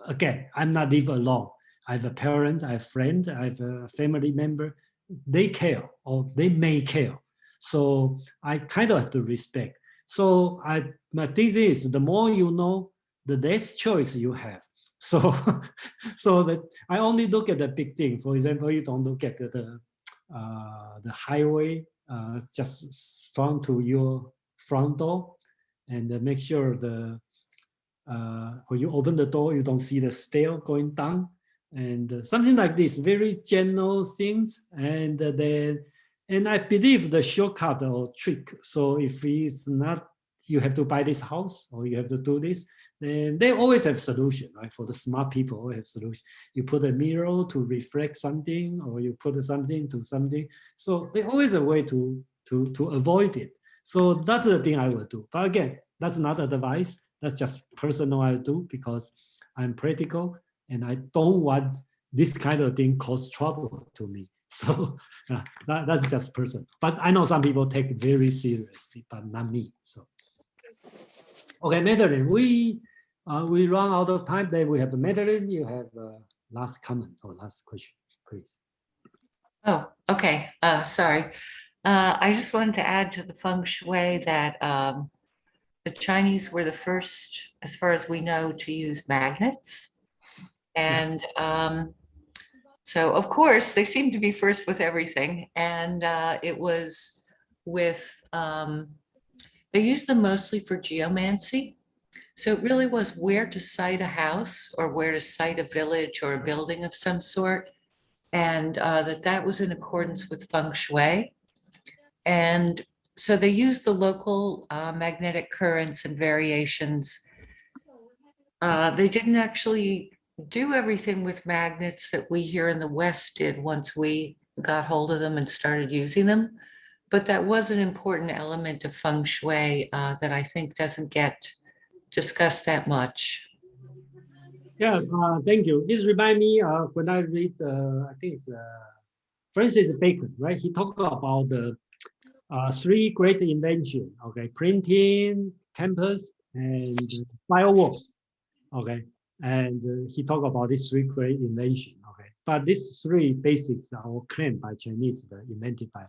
again, I'm not live alone. I have a parent, I have friends, I have a family member. They care or they may care, so I kind of have to respect. So my thing is, the more you know, the less choice you have. So, so that I only look at the big thing. For example, you don't look at the highway just strong to your front door, and make sure when you open the door, you don't see the stair going down, and something like this, very general things, and I believe the shortcut or trick. So if it's not, you have to buy this house or you have to do this, then they always have solution, right? For the smart people, always have solution. You put a mirror to reflect something, or you put something to something. So they always a way to avoid it. So that's the thing I will do. But again, that's not advice. That's just personal I do, because I'm practical and I don't want this kind of thing cause trouble to me. So that's just personal. But I know some people take it very seriously, but not me. So. Okay, Madeline, we run out of time. Then we have Madeline. You have last comment or last question, please. Oh, okay. Sorry. I just wanted to add to the feng shui that the Chinese were the first, as far as we know, to use magnets. And so, of course, they seem to be first with everything. And it was with, they used them mostly for geomancy. So it really was where to site a house or where to site a village or a building of some sort. And that was in accordance with feng shui. And so they used the local magnetic currents and variations. They didn't actually do everything with magnets that we here in the West did once we got hold of them and started using them. But that was an important element of feng shui that I think doesn't get discussed that much. Yeah, thank you. This reminds me when I read, I think it's Francis Bacon, right? He talked about the three great inventions, okay? Printing, campus, and fireworks, okay? And he talked about these three great inventions, okay? But these three basics are claimed by Chinese, invented by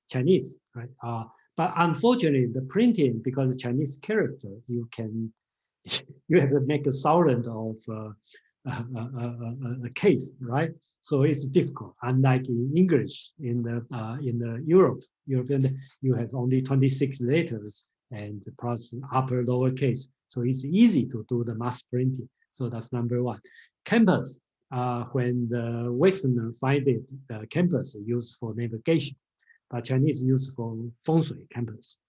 Chinese, right? But unfortunately, the printing, because the Chinese character, you have to make a thousand of a case, right? So it's difficult. Unlike in English, in the European, you have only 26 letters and plus upper lower case. So it's easy to do the mass printing. So that's number one. Campus, when the Westerner find it, the campus used for navigation, but Chinese use for feng shui campus.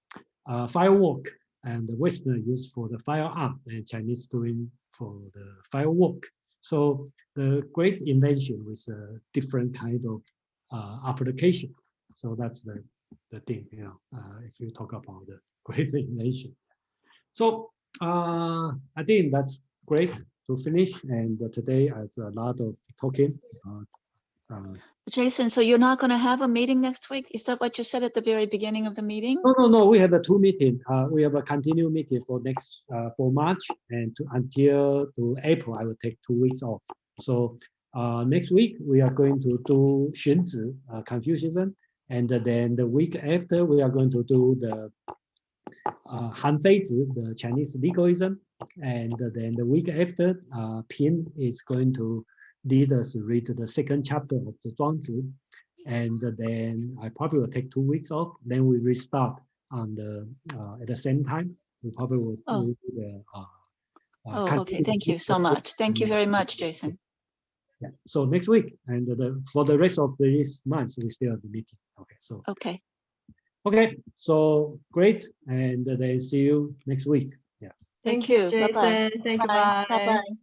Firework, and the Westerner used for the firearm, and Chinese doing for the firework. So the great invention with a different kind of application. So that's the thing, you know, if you talk about the great invention. So I think that's great to finish. And today it's a lot of talking. Jason, so you're not going to have a meeting next week? Is that what you said at the very beginning of the meeting? No. We have a two meeting. We have a continued meeting for next for March, and until April, I will take 2 weeks off. So next week we are going to do Xunzi, Confucianism, and then the week after we are going to do the Hanfeizi, the Chinese legalism, and then the week after, Pin is going to lead us read the second chapter of the Zhuangzi, and then I probably will take 2 weeks off. Then we restart on the at the same time. We probably will do the. Okay. Thank you so much. Thank you very much, Jason. Yeah. So next week, and for the rest of this month, we still have the meeting. Okay. So. Okay. Okay. So great, and then see you next week. Yeah. Thank you. Jason. Bye-bye. Thank you. Bye. Bye-bye.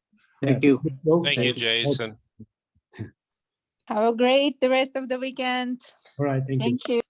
Thank you. Thank you, Jason. Have a great the rest of the weekend. All right. Thank you. Thank you.